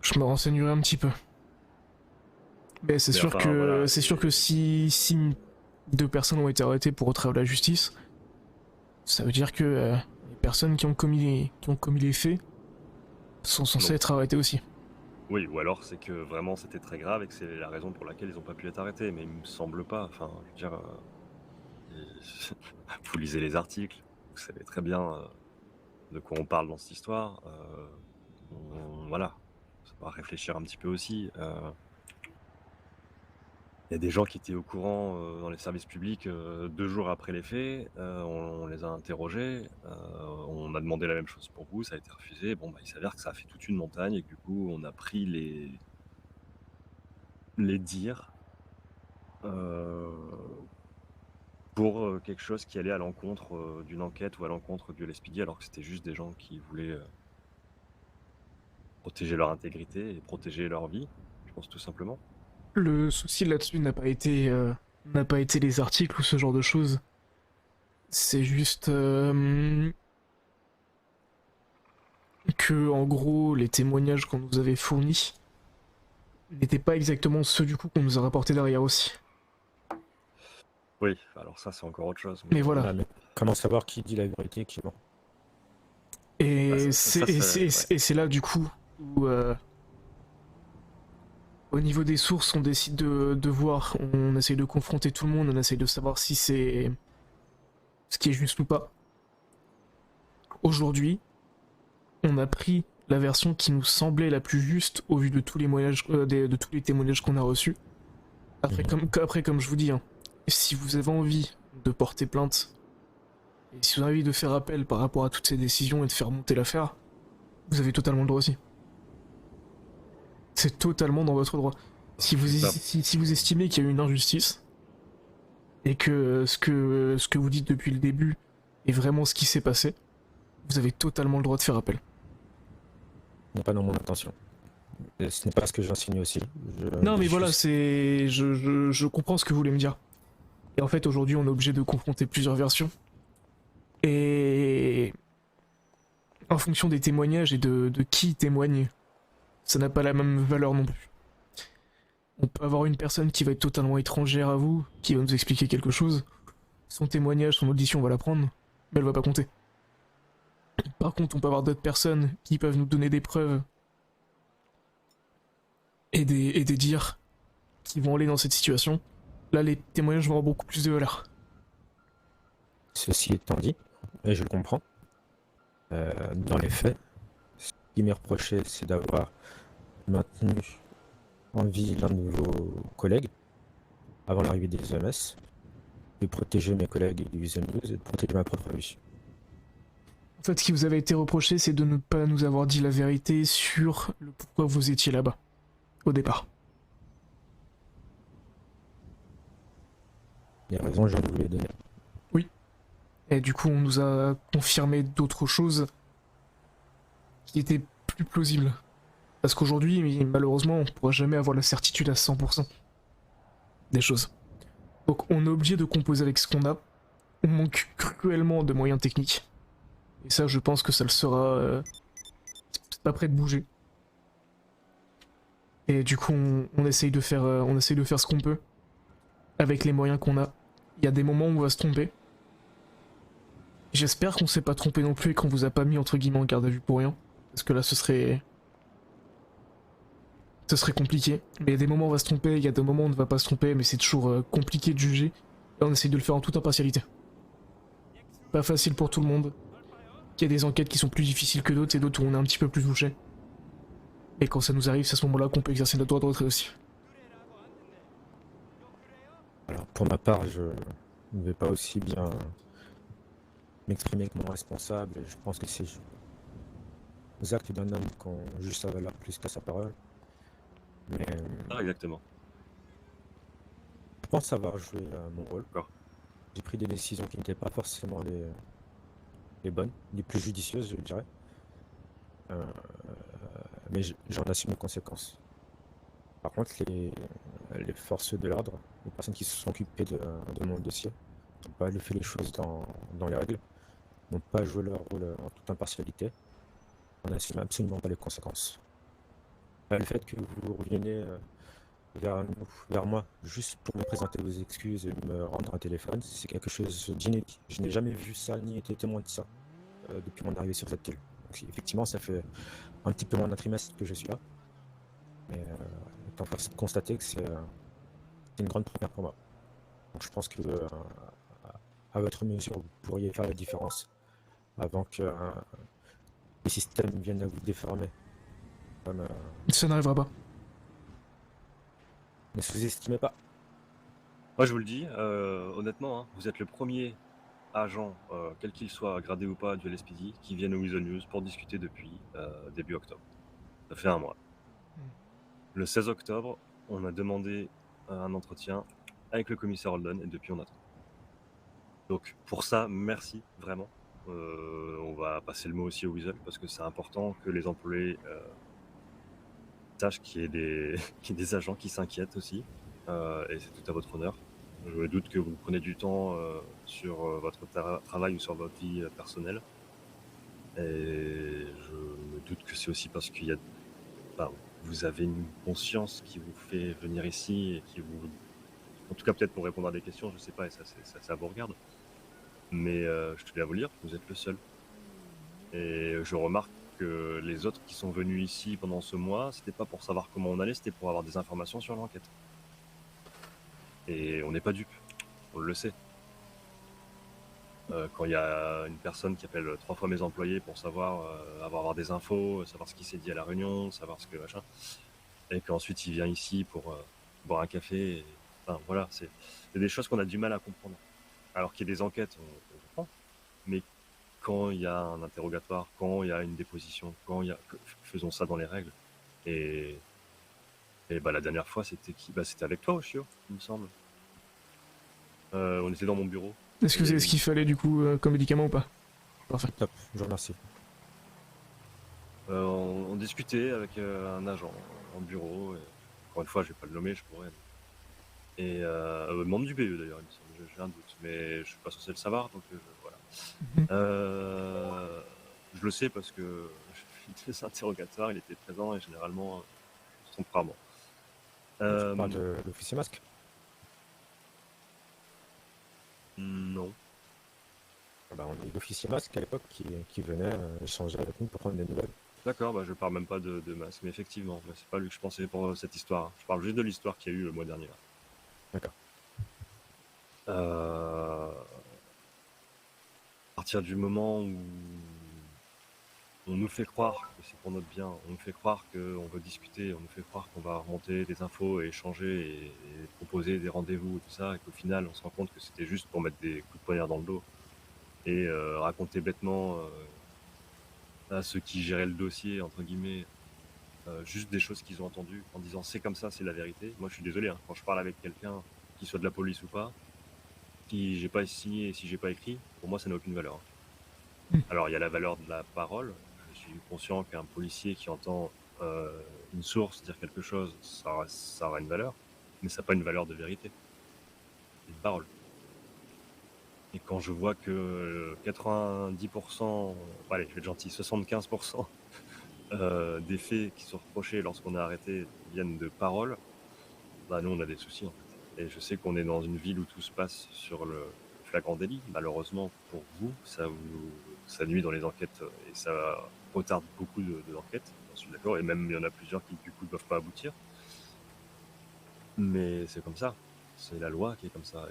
Je me renseignerai un petit peu. Mais c'est sûr, enfin, voilà, c'est sûr que si 2 personnes ont été arrêtées pour entrave à la justice, ça veut dire que les personnes qui ont commis les faits sont censées être arrêtées aussi. Oui, ou alors c'est que vraiment c'était très grave et que c'est la raison pour laquelle ils n'ont pas pu être arrêtés, mais il me semble pas. Enfin, je veux dire, vous lisez les articles, vous savez très bien de quoi on parle dans cette histoire. Voilà, ça va réfléchir un petit peu aussi. Il y a des gens qui étaient au courant dans les services publics 2 jours après les faits. On les a interrogés. On a demandé la même chose pour vous, ça a été refusé. Bon, bah, il s'avère que ça a fait toute une montagne et que du coup, on a pris les dires pour quelque chose qui allait à l'encontre d'une enquête ou à l'encontre du LSPD, alors que c'était juste des gens qui voulaient protéger leur intégrité et protéger leur vie, je pense tout simplement. Le souci là-dessus n'a pas été les articles ou ce genre de choses. C'est juste que, en gros, les témoignages qu'on nous avait fournis n'étaient pas exactement ceux du coup qu'on nous a rapportés derrière aussi. Oui, alors ça c'est encore autre chose. Mais voilà. Ah, mais comment savoir qui dit la vérité et qui ment? Et Bah, ça, c'est là du coup où au niveau des sources on décide de voir, on essaye de confronter tout le monde, on essaye de savoir si c'est ce qui est juste ou pas. Aujourd'hui, on a pris la version qui nous semblait la plus juste au vu de tous les de tous les témoignages qu'on a reçus. Après, comme je vous dis, hein, si vous avez envie de porter plainte, et si vous avez envie de faire appel par rapport à toutes ces décisions et de faire monter l'affaire, vous avez totalement le droit aussi. C'est totalement dans votre droit. Si vous estimez qu'il y a eu une injustice, et que ce que vous dites depuis le début est vraiment ce qui s'est passé, vous avez totalement le droit de faire appel. Ce n'est pas dans mon intention. Et ce n'est pas ce que j'insinue aussi. Non mais voilà, c'est... Je comprends ce que vous voulez me dire. Et en fait, aujourd'hui, on est obligé de confronter plusieurs versions. Et... en fonction des témoignages et de qui témoigne, ça n'a pas la même valeur non plus. On peut avoir une personne qui va être totalement étrangère à vous, qui va nous expliquer quelque chose. Son témoignage, son audition, on va la prendre, mais elle va pas compter. Par contre, on peut avoir d'autres personnes qui peuvent nous donner des preuves et des dires qui vont aller dans cette situation. Là, les témoignages vont avoir beaucoup plus de valeur. Ceci étant dit, et je le comprends, dans les faits, ce qui m'est reproché, c'est d'avoir maintenu en vie l'un de vos collègues avant l'arrivée des EMS, de protéger mes collègues du Visual News et de protéger ma propre vie. En fait, ce qui vous avait été reproché, c'est de ne pas nous avoir dit la vérité sur le pourquoi vous étiez là-bas, au départ. Les raisons, je vous les donner. Et du coup, on nous a confirmé d'autres choses qui étaient plus plausibles. Parce qu'aujourd'hui, malheureusement, on ne pourra jamais avoir la certitude à 100% des choses. Donc on est obligé de composer avec ce qu'on a. On manque cruellement de moyens techniques. Et ça, je pense que ça le sera... c'est pas prêt de bouger. Et du coup, on essaye de faire ce qu'on peut avec les moyens qu'on a. Il y a des moments où on va se tromper. J'espère qu'on s'est pas trompé non plus et qu'on vous a pas mis entre guillemets en garde à vue pour rien. Parce que là, ce serait compliqué. Mais il y a des moments où on va se tromper, il y a des moments où on ne va pas se tromper, mais c'est toujours compliqué de juger. Et on essaye de le faire en toute impartialité. Pas facile pour tout le monde. Il y a des enquêtes qui sont plus difficiles que d'autres et d'autres où on est un petit peu plus touché. Et quand ça nous arrive, c'est à ce moment-là qu'on peut exercer notre droit de retrait aussi. Alors, pour ma part, je ne vais pas aussi bien m'exprimer que mon responsable. Je pense que c'est les actes d'un homme qui ont juste sa valeur plus que sa parole. Mais Exactement. je pense avoir joué mon rôle. D'accord. J'ai pris des décisions qui n'étaient pas forcément les bonnes, les plus judicieuses, je dirais. Mais j'en assume les conséquences. Par contre, les forces de l'ordre, les personnes qui se sont occupées de mon dossier, n'ont pas fait les choses dans les règles, n'ont pas joué leur rôle en toute impartialité. On n'assume absolument pas les conséquences. Le fait que vous reveniez vers moi juste pour me présenter vos excuses et me rendre un téléphone, c'est quelque chose d'inédit. Je n'ai jamais vu ça ni été témoin de ça depuis mon arrivée sur cette île. Donc, effectivement, ça fait un petit peu moins d'un trimestre que je suis là. Mais étant forcé de constater que c'est une grande première pour moi. Donc je pense que à votre mesure, vous pourriez faire la différence avant que les systèmes viennent à vous déformer. Comme, Ça n'arrivera pas. ne sous-estimez pas. Moi, je vous le dis, honnêtement, hein, vous êtes le premier agent, quel qu'il soit, gradé ou pas, du LSPD, qui vienne au Weasel News pour discuter depuis début octobre. Ça fait un mois. Le 16 octobre, on a demandé un entretien avec le commissaire Holden et depuis on attend. Donc pour ça, merci vraiment. On va passer le mot aussi au Weasel parce que c'est important que les employés sachent qu'il y ait qu'il y ait des agents qui s'inquiètent aussi. Et c'est tout à votre honneur. Je me doute que vous prenez du temps sur votre travail ou sur votre vie personnelle. Et je me doute que c'est aussi parce qu'il y a, enfin, vous avez une conscience qui vous fait venir ici et qui vous, en tout cas peut-être pour répondre à des questions, je sais pas, et ça vous regarde. Mais je tenais à vous le dire, vous êtes le seul. Et je remarque que les autres qui sont venus ici pendant ce mois, c'était pas pour savoir comment on allait, c'était pour avoir des informations sur l'enquête. Et on n'est pas dupe, on le sait. Quand il y a une personne qui appelle 3 fois mes employés pour savoir, avoir des infos, savoir ce qui s'est dit à la réunion, savoir ce que machin, et qu'ensuite il vient ici pour boire un café, et, enfin voilà, c'est des choses qu'on a du mal à comprendre. Alors qu'il y a des enquêtes, on comprend, mais quand il y a un interrogatoire, quand il y a une déposition, quand il y a, faisons ça dans les règles. Et bah la dernière fois, c'était qui? Bah c'était avec toi, Oshio, il me semble. On était dans mon bureau. Est-ce que vous avez ce qu'il fallait du coup comme médicament ou pas? Parfait. Top, je vous remercie. On discutait avec un agent en bureau. Et, encore une fois, je vais pas le nommer, je pourrais. Et membre du BE d'ailleurs, il me semble. J'ai un doute, mais je suis pas censé le savoir, donc voilà. Je le sais parce que des interrogatoires, il était présent et généralement, je trompe rarement. Tu parles de l'officier masque? Non. Bah, on a eu l'officier masque à l'époque qui venait échanger avec nous pour prendre des nouvelles. D'accord, bah je parle même pas de masque, mais effectivement, c'est pas lui que je pensais pour cette histoire. Je parle juste de l'histoire qu'il y a eu le mois dernier. D'accord. À partir du moment où on nous fait croire que c'est pour notre bien, on nous fait croire qu'on veut discuter, on nous fait croire qu'on va remonter des infos et échanger et proposer des rendez-vous et tout ça, et qu'au final on se rend compte que c'était juste pour mettre des coups de poignard dans le dos et raconter bêtement à ceux qui géraient le dossier, entre guillemets, juste des choses qu'ils ont entendues en disant c'est comme ça, c'est la vérité. Moi je suis désolé, hein, quand je parle avec quelqu'un, qu'il soit de la police ou pas, si j'ai pas signé et si j'ai pas écrit, pour moi ça n'a aucune valeur. Alors il y a la valeur de la parole. Je suis conscient qu'un policier qui entend une source dire quelque chose, ça aura une valeur, mais ça n'a pas une valeur de vérité. C'est une parole. Et quand je vois que 90%, allez, je vais être gentil, 75% des faits qui sont reprochés lorsqu'on est arrêté viennent de paroles, bah nous on a des soucis en fait. Et je sais qu'on est dans une ville où tout se passe sur le flagrant délit. Malheureusement pour vous, ça nuit dans les enquêtes et ça retarde beaucoup d'enquêtes, j'en suis d'accord, et même il y en a plusieurs qui du coup ne peuvent pas aboutir. Mais c'est comme ça, c'est la loi qui est comme ça.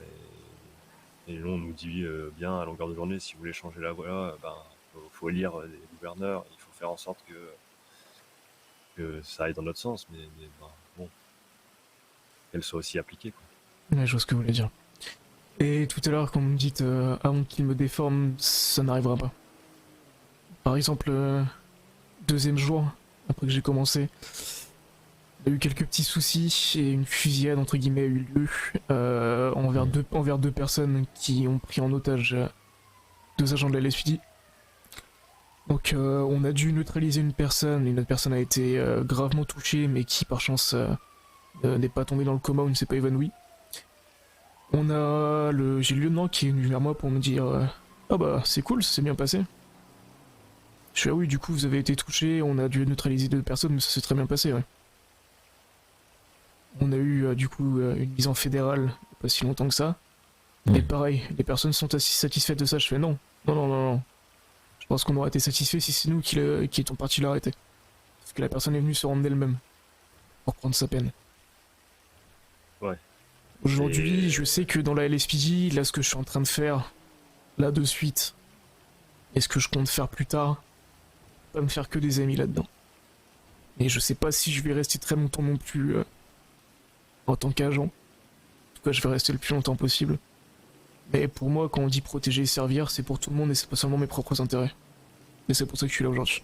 Et nous on nous dit bien à longueur de journée, si vous voulez changer la loi, ben, faut élire des gouverneurs, il faut faire en sorte que ça aille dans notre sens, mais ben, bon, qu'elle soit aussi appliquée, quoi. Ouais, je vois ce que vous voulez dire. Et tout à l'heure, quand vous me dites avant qu'il me déforme, ça n'arrivera pas. Par exemple, deuxième jour, après que j'ai commencé, il y a eu quelques petits soucis et une fusillade entre guillemets a eu lieu envers deux personnes qui ont pris en otage 2 agents de la LSPD. Donc on a dû neutraliser une autre personne a été gravement touchée mais qui par chance n'est pas tombée dans le coma ou ne s'est pas évanouie. J'ai le lieutenant qui est venu vers moi pour me dire ah bah c'est cool, ça s'est bien passé. Je suis ah oui, du coup vous avez été touché, on a dû neutraliser 2 personnes mais ça s'est très bien passé, ouais. On a eu du coup une mise en fédérale il n'y a pas si longtemps que ça. Et pareil, les personnes sont satisfaites de ça, je fais non. Je pense qu'on aurait été satisfait si c'est nous qui étions partis l'arrêter. Parce que la personne est venue se rendre d'elle-même pour prendre sa peine. Ouais. Aujourd'hui, je sais que dans la LSPD, là ce que je suis en train de faire, là de suite, Et ce que je compte faire plus tard, pas me faire que des amis là-dedans. Et je sais pas si je vais rester très longtemps non plus en tant qu'agent. En tout cas, je vais rester le plus longtemps possible. Mais pour moi, quand on dit protéger et servir, c'est pour tout le monde et c'est pas seulement mes propres intérêts. Et c'est pour ça que je suis là aujourd'hui.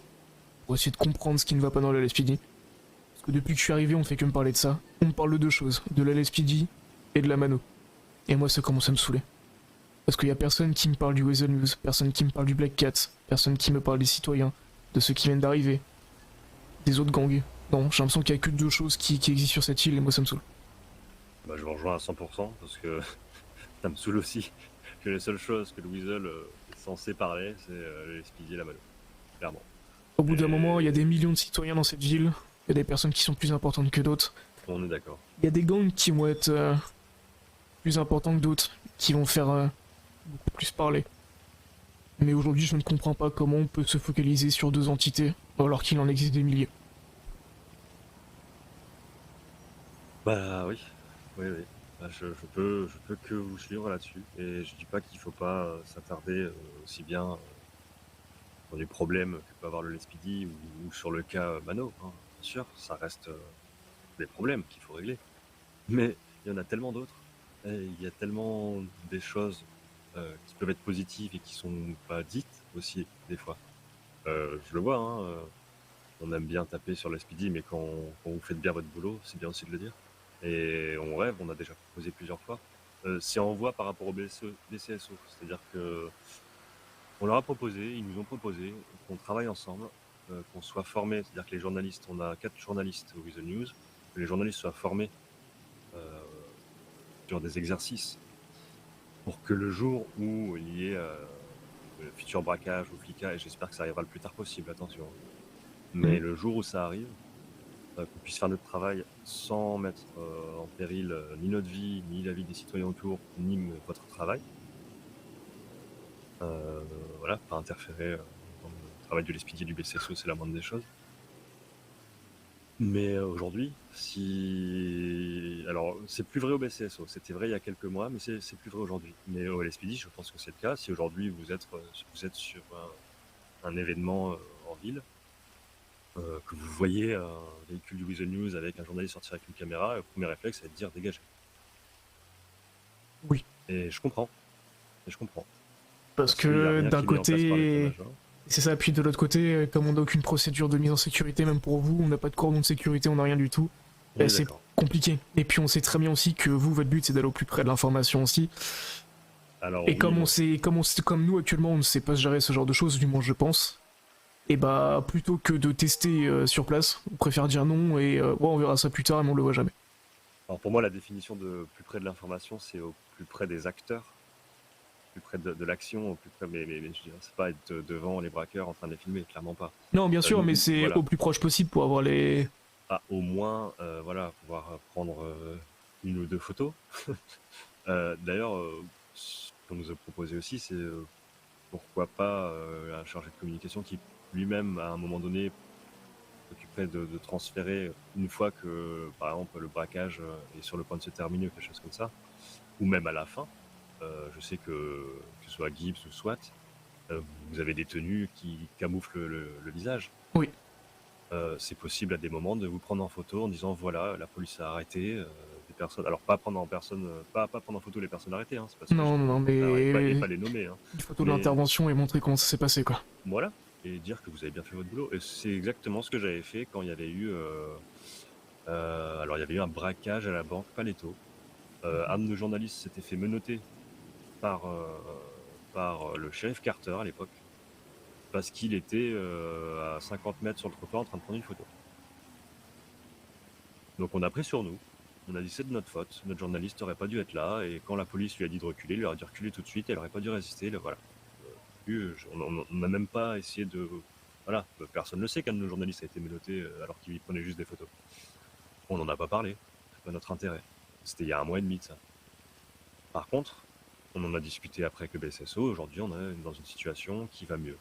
Pour essayer de comprendre ce qui ne va pas dans la LSPD. Parce que depuis que je suis arrivé, on fait que me parler de ça. On me parle de deux choses, de la LSPD et de la mano. Et moi, ça commence à me saouler. Parce qu'il y a personne qui me parle du Weasel News, personne qui me parle du Black Cat, personne qui me parle des citoyens, de ceux qui viennent d'arriver, des autres gangs. Non, j'ai l'impression qu'il y a que deux choses qui existent sur cette île et moi ça me saoule. Bah, je vous rejoins à 100% parce que ça me saoule aussi que les seules choses que le Weasel est censé parler, c'est les Speedy et la Mano. Clairement. Au bout d'un Et- moment, il y a des millions de citoyens dans cette ville, il y a des personnes qui sont plus importantes que d'autres, On est d'accord. il y a des gangs qui vont être plus importants que d'autres, qui vont faire beaucoup plus parler. Mais aujourd'hui, je ne comprends pas comment on peut se focaliser sur deux entités alors qu'il en existe des milliers. Bah oui, oui, oui. Bah, je peux que vous suivre là-dessus. Et je dis pas qu'il faut pas s'attarder aussi bien dans les problèmes que peut avoir le LSPD ou sur le cas Mano. Hein. Bien sûr, ça reste des problèmes qu'il faut régler. Mais il y en a tellement d'autres. Et il y a tellement des choses qui peuvent être positives et qui sont pas dites aussi, des fois. Je le vois, hein, on aime bien taper sur l'SPD, mais quand vous faites bien votre boulot, c'est bien aussi de le dire. Et on rêve, on a déjà proposé plusieurs fois. C'est en voie par rapport au BCSO, c'est-à-dire que on leur a proposé, ils nous ont proposé qu'on travaille ensemble, qu'on soit formés, c'est-à-dire que les journalistes, on a 4 journalistes au Weasel News, que les journalistes soient formés sur des exercices pour que le jour où il y ait le futur braquage ou flicage, et j'espère que ça arrivera le plus tard possible, attention, mais le jour où ça arrive, qu'on puisse faire notre travail sans mettre en péril ni notre vie, ni la vie des citoyens autour, ni votre travail. Voilà, pas interférer dans le travail de l'SPD et du BCSO, c'est la moindre des choses. Mais aujourd'hui, si... Alors, c'est plus vrai au BCSO, c'était vrai il y a quelques mois, mais c'est plus vrai aujourd'hui. Mais au LSPD, je pense que c'est le cas. Si aujourd'hui vous êtes sur un événement en ville, que vous voyez un véhicule du Weasel News avec un journaliste sortir avec une caméra, le premier réflexe, c'est de dire dégagez. Oui. Et je comprends. Parce qu'il y a que rien d'un qui met en place par côté, l'état-major. c'est ça, puis de l'autre côté, comme on n'a aucune procédure de mise en sécurité, même pour vous, on n'a pas de cordon de sécurité, on n'a rien du tout, On est c'est d'accord. compliqué. Et puis on sait très bien aussi que vous, votre but, c'est d'aller au plus près de l'information aussi. Alors, Et oui, comme bon, comme nous actuellement, on ne sait pas gérer ce genre de choses, du moins je pense. Et bah plutôt que de tester sur place, on préfère dire non et on verra ça plus tard et on le voit jamais. alors pour moi, la définition de plus près de l'information, c'est au plus près des acteurs, plus près de l'action, au plus près. Mais je dirais, c'est pas être devant les braqueurs en train de les filmer, clairement pas. Non, bien sûr, mais c'est voilà. au plus proche possible pour avoir les. Ah, au moins, voilà, pouvoir prendre une ou deux photos. D'ailleurs, ce qu'on nous a proposé aussi, c'est pourquoi pas un chargé de communication qui lui-même, à un moment donné, s'occuperait de transférer une fois que, par exemple, le braquage est sur le point de se terminer ou quelque chose comme ça, ou même à la fin. Je sais que ce soit Gibbs ou SWAT, vous avez des tenues qui camouflent le visage. Oui. C'est possible à des moments de vous prendre en photo en disant voilà, la police a arrêté des personnes. Alors pas prendre en personne, pas prendre en photo les personnes arrêtées, hein, c'est parce que Non, mais. et pas les nommer. Hein. Une photo de Mais- l'intervention et montrer comment ça s'est passé, quoi. Voilà, et dire que vous avez bien fait votre boulot. Et c'est exactement ce que j'avais fait quand il y avait eu. Alors il y avait eu un braquage à la banque Paletto. Un de nos journalistes s'était fait menotter par le shérif Carter à l'époque, parce qu'il était à 50 mètres sur le trottoir en train de prendre une photo. Donc on a pris sur nous, on a dit c'est de notre faute, notre journaliste n'aurait pas dû être là, et quand la police lui a dit de reculer, il lui a dit reculer tout de suite, elle n'aurait pas dû résister, voilà. On n'a même pas essayé de... Voilà, personne ne sait qu'un de nos journalistes a été menotté alors qu'il prenait juste des photos. On n'en a pas parlé, c'est pas notre intérêt. C'était il y a 1 mois et demi de ça. Par contre, on en a discuté après avec le BSSO, aujourd'hui on est dans une situation qui va mieux.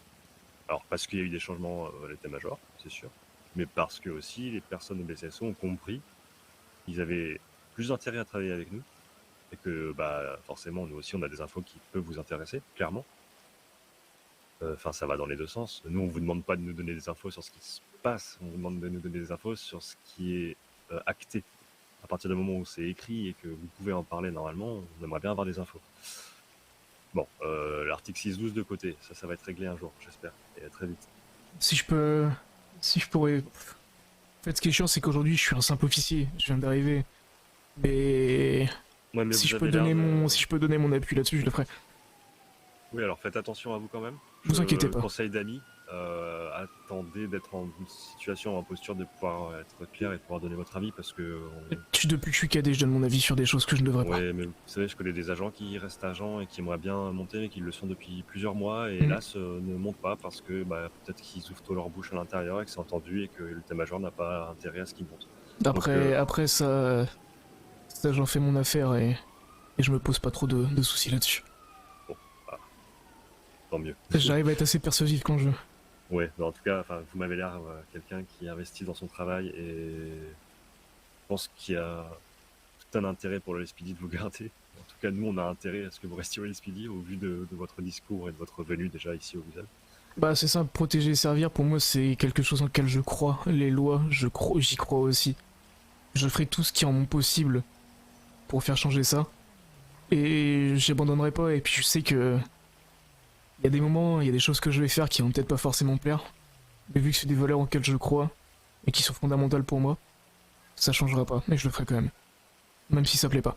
Alors parce qu'il y a eu des changements à l'état-major, c'est sûr, mais parce que aussi les personnes au BSSO ont compris qu'ils avaient plus d'intérêt à travailler avec nous, et que bah, forcément nous aussi on a des infos qui peuvent vous intéresser, clairement. Enfin, ça va dans les deux sens. Nous, on vous demande pas de nous donner des infos sur ce qui se passe, on vous demande de nous donner des infos sur ce qui est acté. À partir du moment où c'est écrit et que vous pouvez en parler normalement, on aimerait bien avoir des infos. Bon, l'article 6.12 de côté, ça va être réglé un jour, j'espère, et très vite. Si je pourrais... En fait, ce qui est chiant, c'est qu'aujourd'hui, je suis un simple officier, je viens d'arriver. Mais... Ouais, mais si vous je peux avez l'air donner de- si je peux donner mon appui là-dessus, je le ferai. Oui, alors faites attention à vous quand même. Vous inquiétez pas. Conseil d'amis, attendez d'être en une situation, en posture de pouvoir être clair et de pouvoir donner votre avis parce que... Depuis que je suis cadet, je donne mon avis sur des choses que je ne devrais pas. Ouais, mais vous savez, je connais des agents qui restent agents et qui aimeraient bien monter, mais qui le sont depuis plusieurs mois et Mhm. hélas ne montent pas parce que peut-être qu'ils ouvrent tôt leur bouche à l'intérieur et que c'est entendu et que l'état-major n'a pas intérêt à ce qu'ils montent. Après ça j'en fais mon affaire et je me pose pas trop de soucis là-dessus. Tant mieux. J'arrive à être assez persuasif quand je veux. Ouais, mais en tout cas, vous m'avez l'air quelqu'un qui investit dans son travail et je pense qu'il y a tout un intérêt pour le LSPD de vous garder. En tout cas, nous, on a intérêt à ce que vous restiez au LSPD au vu de votre discours et de votre venue déjà ici au Visual. Bah c'est ça, protéger et servir, pour moi c'est quelque chose en lequel je crois. Les lois, j'y crois aussi. Je ferai tout ce qui est en mon possible pour faire changer ça. Et j'abandonnerai pas, et puis je sais que... Il y a des moments, il y a des choses que je vais faire qui vont peut-être pas forcément plaire. Mais vu que c'est des valeurs auxquelles je crois, et qui sont fondamentales pour moi, ça changera pas, mais je le ferai quand même. Même si ça plaît pas.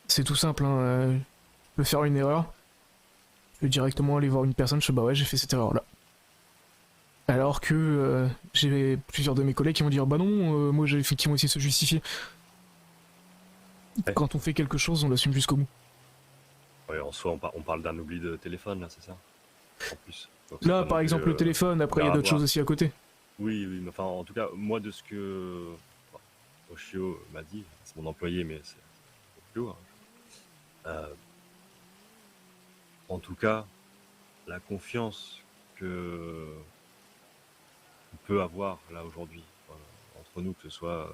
C'est tout simple, hein. Je peux faire une erreur. Je peux directement aller voir une personne, je fais bah ouais, j'ai fait cette erreur là. Alors que j'ai plusieurs de mes collègues qui vont dire bah non, moi j'ai fait, qui vont essayer de se justifier. Ouais. Quand on fait quelque chose, on l'assume jusqu'au bout. Ouais, en soi, on parle d'un oubli de téléphone, là, c'est ça? En plus. Donc, c'est Là, pas par non exemple, plus, le téléphone, après il y a grave à d'autres voir. choses aussi à côté. Oui, mais enfin, en tout cas, moi, de ce que Oshio m'a dit, c'est mon employé, mais c'est Oshio, hein. En tout cas, la confiance que on peut avoir là aujourd'hui entre nous, que ce soit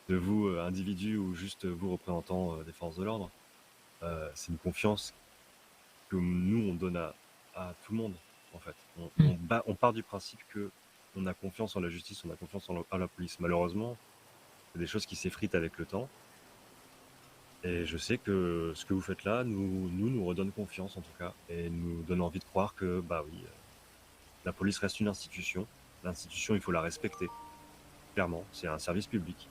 de vous, individus, ou juste vous, représentants des forces de l'ordre, c'est une confiance que nous, on donne à tout le monde, en fait. On part du principe que on a confiance en la justice, on a confiance en la police. Malheureusement, c'est des choses qui s'effritent avec le temps. Et je sais que ce que vous faites là nous redonne confiance, en tout cas, et nous donne envie de croire que, bah oui, la police reste une institution. L'institution, il faut la respecter. Clairement, c'est un service public.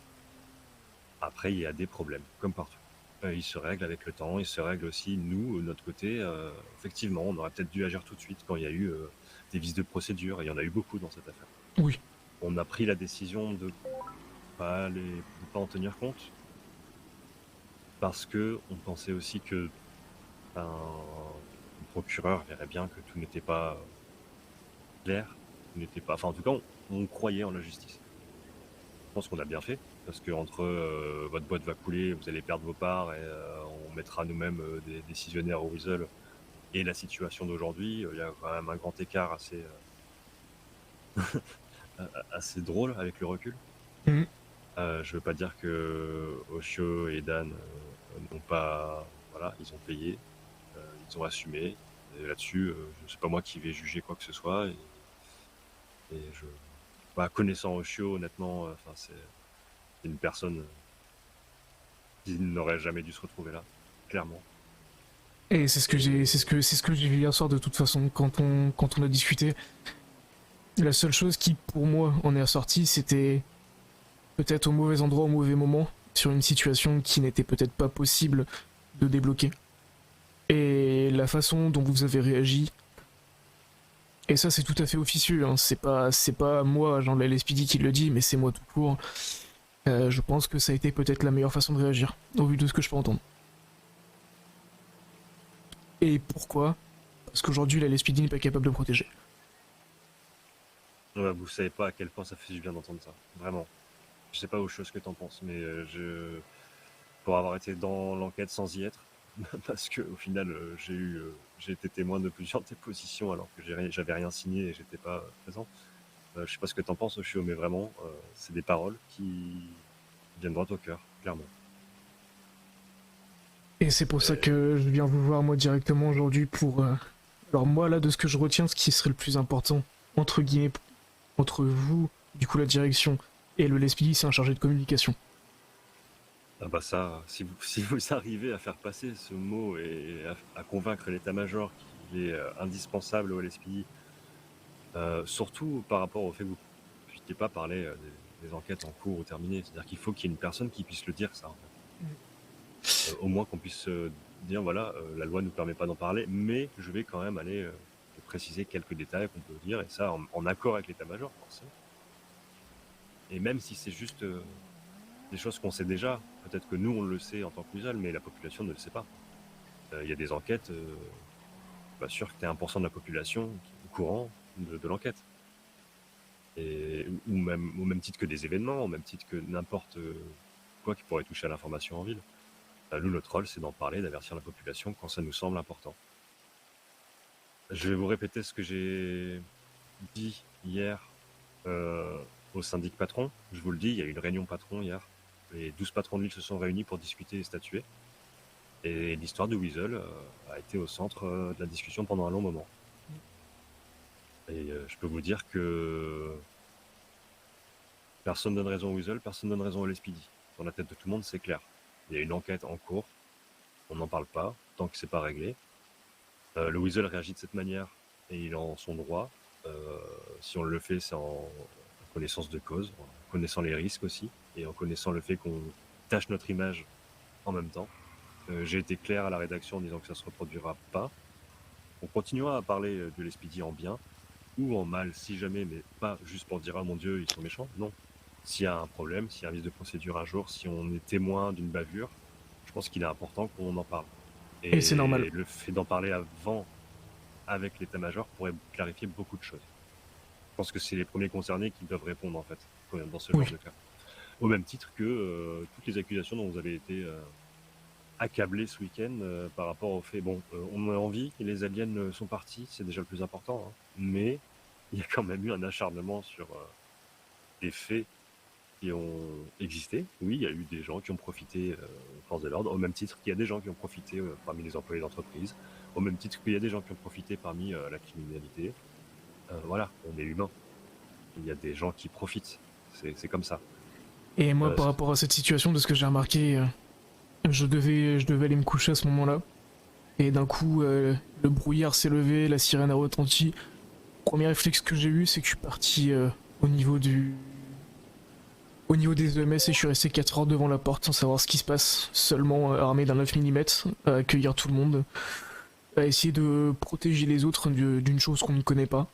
Après, il y a des problèmes, comme partout. Ils se règlent avec le temps, ils se règlent aussi, nous, de notre côté. Effectivement, on aurait peut-être dû agir tout de suite quand il y a eu des vices de procédure, et il y en a eu beaucoup dans cette affaire. Oui. On a pris la décision de pas en tenir compte, parce que on pensait aussi que le procureur verrait bien que tout n'était pas clair, tout n'était pas... Enfin, en tout cas, on croyait en la justice. Je pense qu'on a bien fait, parce que entre votre boîte va couler, vous allez perdre vos parts, et on mettra nous-mêmes des décisionnaires au Weasel, et la situation d'aujourd'hui, il y a quand même un grand écart assez, assez drôle avec le recul. Mhm. Je veux pas dire que Oshio et Dan n'ont pas... Voilà, ils ont payé, ils ont assumé, et là-dessus, c'est pas moi qui vais juger quoi que ce soit, et je... Bah, connaissant Oshio, honnêtement, c'est une personne qui n'aurait jamais dû se retrouver là, clairement. Et c'est ce que j'ai vu hier soir de toute façon quand on a discuté. La seule chose qui pour moi en est ressortie, c'était peut-être au mauvais endroit au mauvais moment sur une situation qui n'était peut-être pas possible de débloquer. Et la façon dont vous avez réagi, et ça c'est tout à fait officieux, hein, c'est pas moi, genre la LSPD qui le dit, mais c'est moi tout court. Je pense que ça a été peut-être la meilleure façon de réagir, au vu de ce que je peux entendre. Et pourquoi? Parce qu'aujourd'hui la LSPD n'est pas capable de protéger. Ouais, vous savez pas à quel point ça fait du bien d'entendre ça, vraiment. Je sais pas aux choses que t'en penses, mais pour avoir été dans l'enquête sans y être, parce que au final j'ai été témoin de plusieurs dépositions alors que j'avais rien signé et j'étais pas présent. Je sais pas ce que t'en penses, Oshio, mais vraiment, c'est des paroles qui viennent droit au cœur, clairement. Et c'est pour ça que je viens vous voir moi directement aujourd'hui pour Alors moi là, de ce que je retiens, ce qui serait le plus important, entre guillemets, entre vous, du coup la direction, et le LSPD, c'est un chargé de communication. Ah bah ça, si vous arrivez à faire passer ce mot et à convaincre l'état-major qu'il est indispensable au LSPD, surtout par rapport au fait que vous ne puissiez pas parler des enquêtes en cours ou terminées, c'est-à-dire qu'il faut qu'il y ait une personne qui puisse le dire ça, en fait. Au moins qu'on puisse dire voilà, la loi ne nous permet pas d'en parler, mais je vais quand même aller préciser quelques détails qu'on peut dire, et ça en accord avec l'état-major, forcément. Et même si c'est juste des choses qu'on sait déjà, peut-être que nous on le sait en tant que Musal, mais la population ne le sait pas. Il y a des enquêtes, pas sûr que tu aies 1% de la population qui est au courant de l'enquête. Ou même, au même titre que des événements, au même titre que n'importe quoi qui pourrait toucher à l'information en ville. Nous, notre rôle, c'est d'en parler, d'avertir la population quand ça nous semble important. Je vais vous répéter ce que j'ai dit hier au syndic patron. Je vous le dis, il y a eu une réunion patron hier. Les 12 patrons de l'île se sont réunis pour discuter et statuer. Et l'histoire de Weasel a été au centre de la discussion pendant un long moment. Et je peux vous dire que personne ne donne raison au Weasel, personne ne donne raison au LSPD. Dans la tête de tout le monde, c'est clair. Il y a une enquête en cours, on n'en parle pas, tant que c'est pas réglé. Le Weasel réagit de cette manière, et il est en son droit. Si on le fait, c'est en connaissance de cause, en connaissant les risques aussi, et en connaissant le fait qu'on tâche notre image en même temps. J'ai été clair à la rédaction en disant que ça ne se reproduira pas. On continuera à parler de l'SPD en bien ou en mal, si jamais, mais pas juste pour dire « Ah mon Dieu, ils sont méchants ». Non. S'il y a un problème, s'il y a un vice de procédure un jour, si on est témoin d'une bavure, je pense qu'il est important qu'on en parle. Et c'est normal. Le fait d'en parler avant avec l'état-major pourrait clarifier beaucoup de choses. Je pense que c'est les premiers concernés qui doivent répondre, en fait, dans ce genre de cas. Au même titre que toutes les accusations dont vous avez été accablés ce week-end par rapport au fait, bon, on a envie, et les aliens sont partis, c'est déjà le plus important, hein, mais il y a quand même eu un acharnement sur des faits qui ont existé. Oui, il y a eu des gens qui ont profité aux forces de l'ordre, au même titre qu'il y a des gens qui ont profité parmi les employés d'entreprise, au même titre qu'il y a des gens qui ont profité parmi la criminalité. Voilà, on est humain. Il y a des gens qui profitent. C'est comme ça. Et moi, par rapport à cette situation, de ce que j'ai remarqué, je devais aller me coucher à ce moment-là. Et d'un coup, le brouillard s'est levé, la sirène a retenti. Premier réflexe que j'ai eu, c'est que je suis parti au niveau des EMS et je suis resté 4 heures devant la porte sans savoir ce qui se passe, seulement armé d'un 9 mm, à accueillir tout le monde, à essayer de protéger les autres d'une chose qu'on ne connaît pas.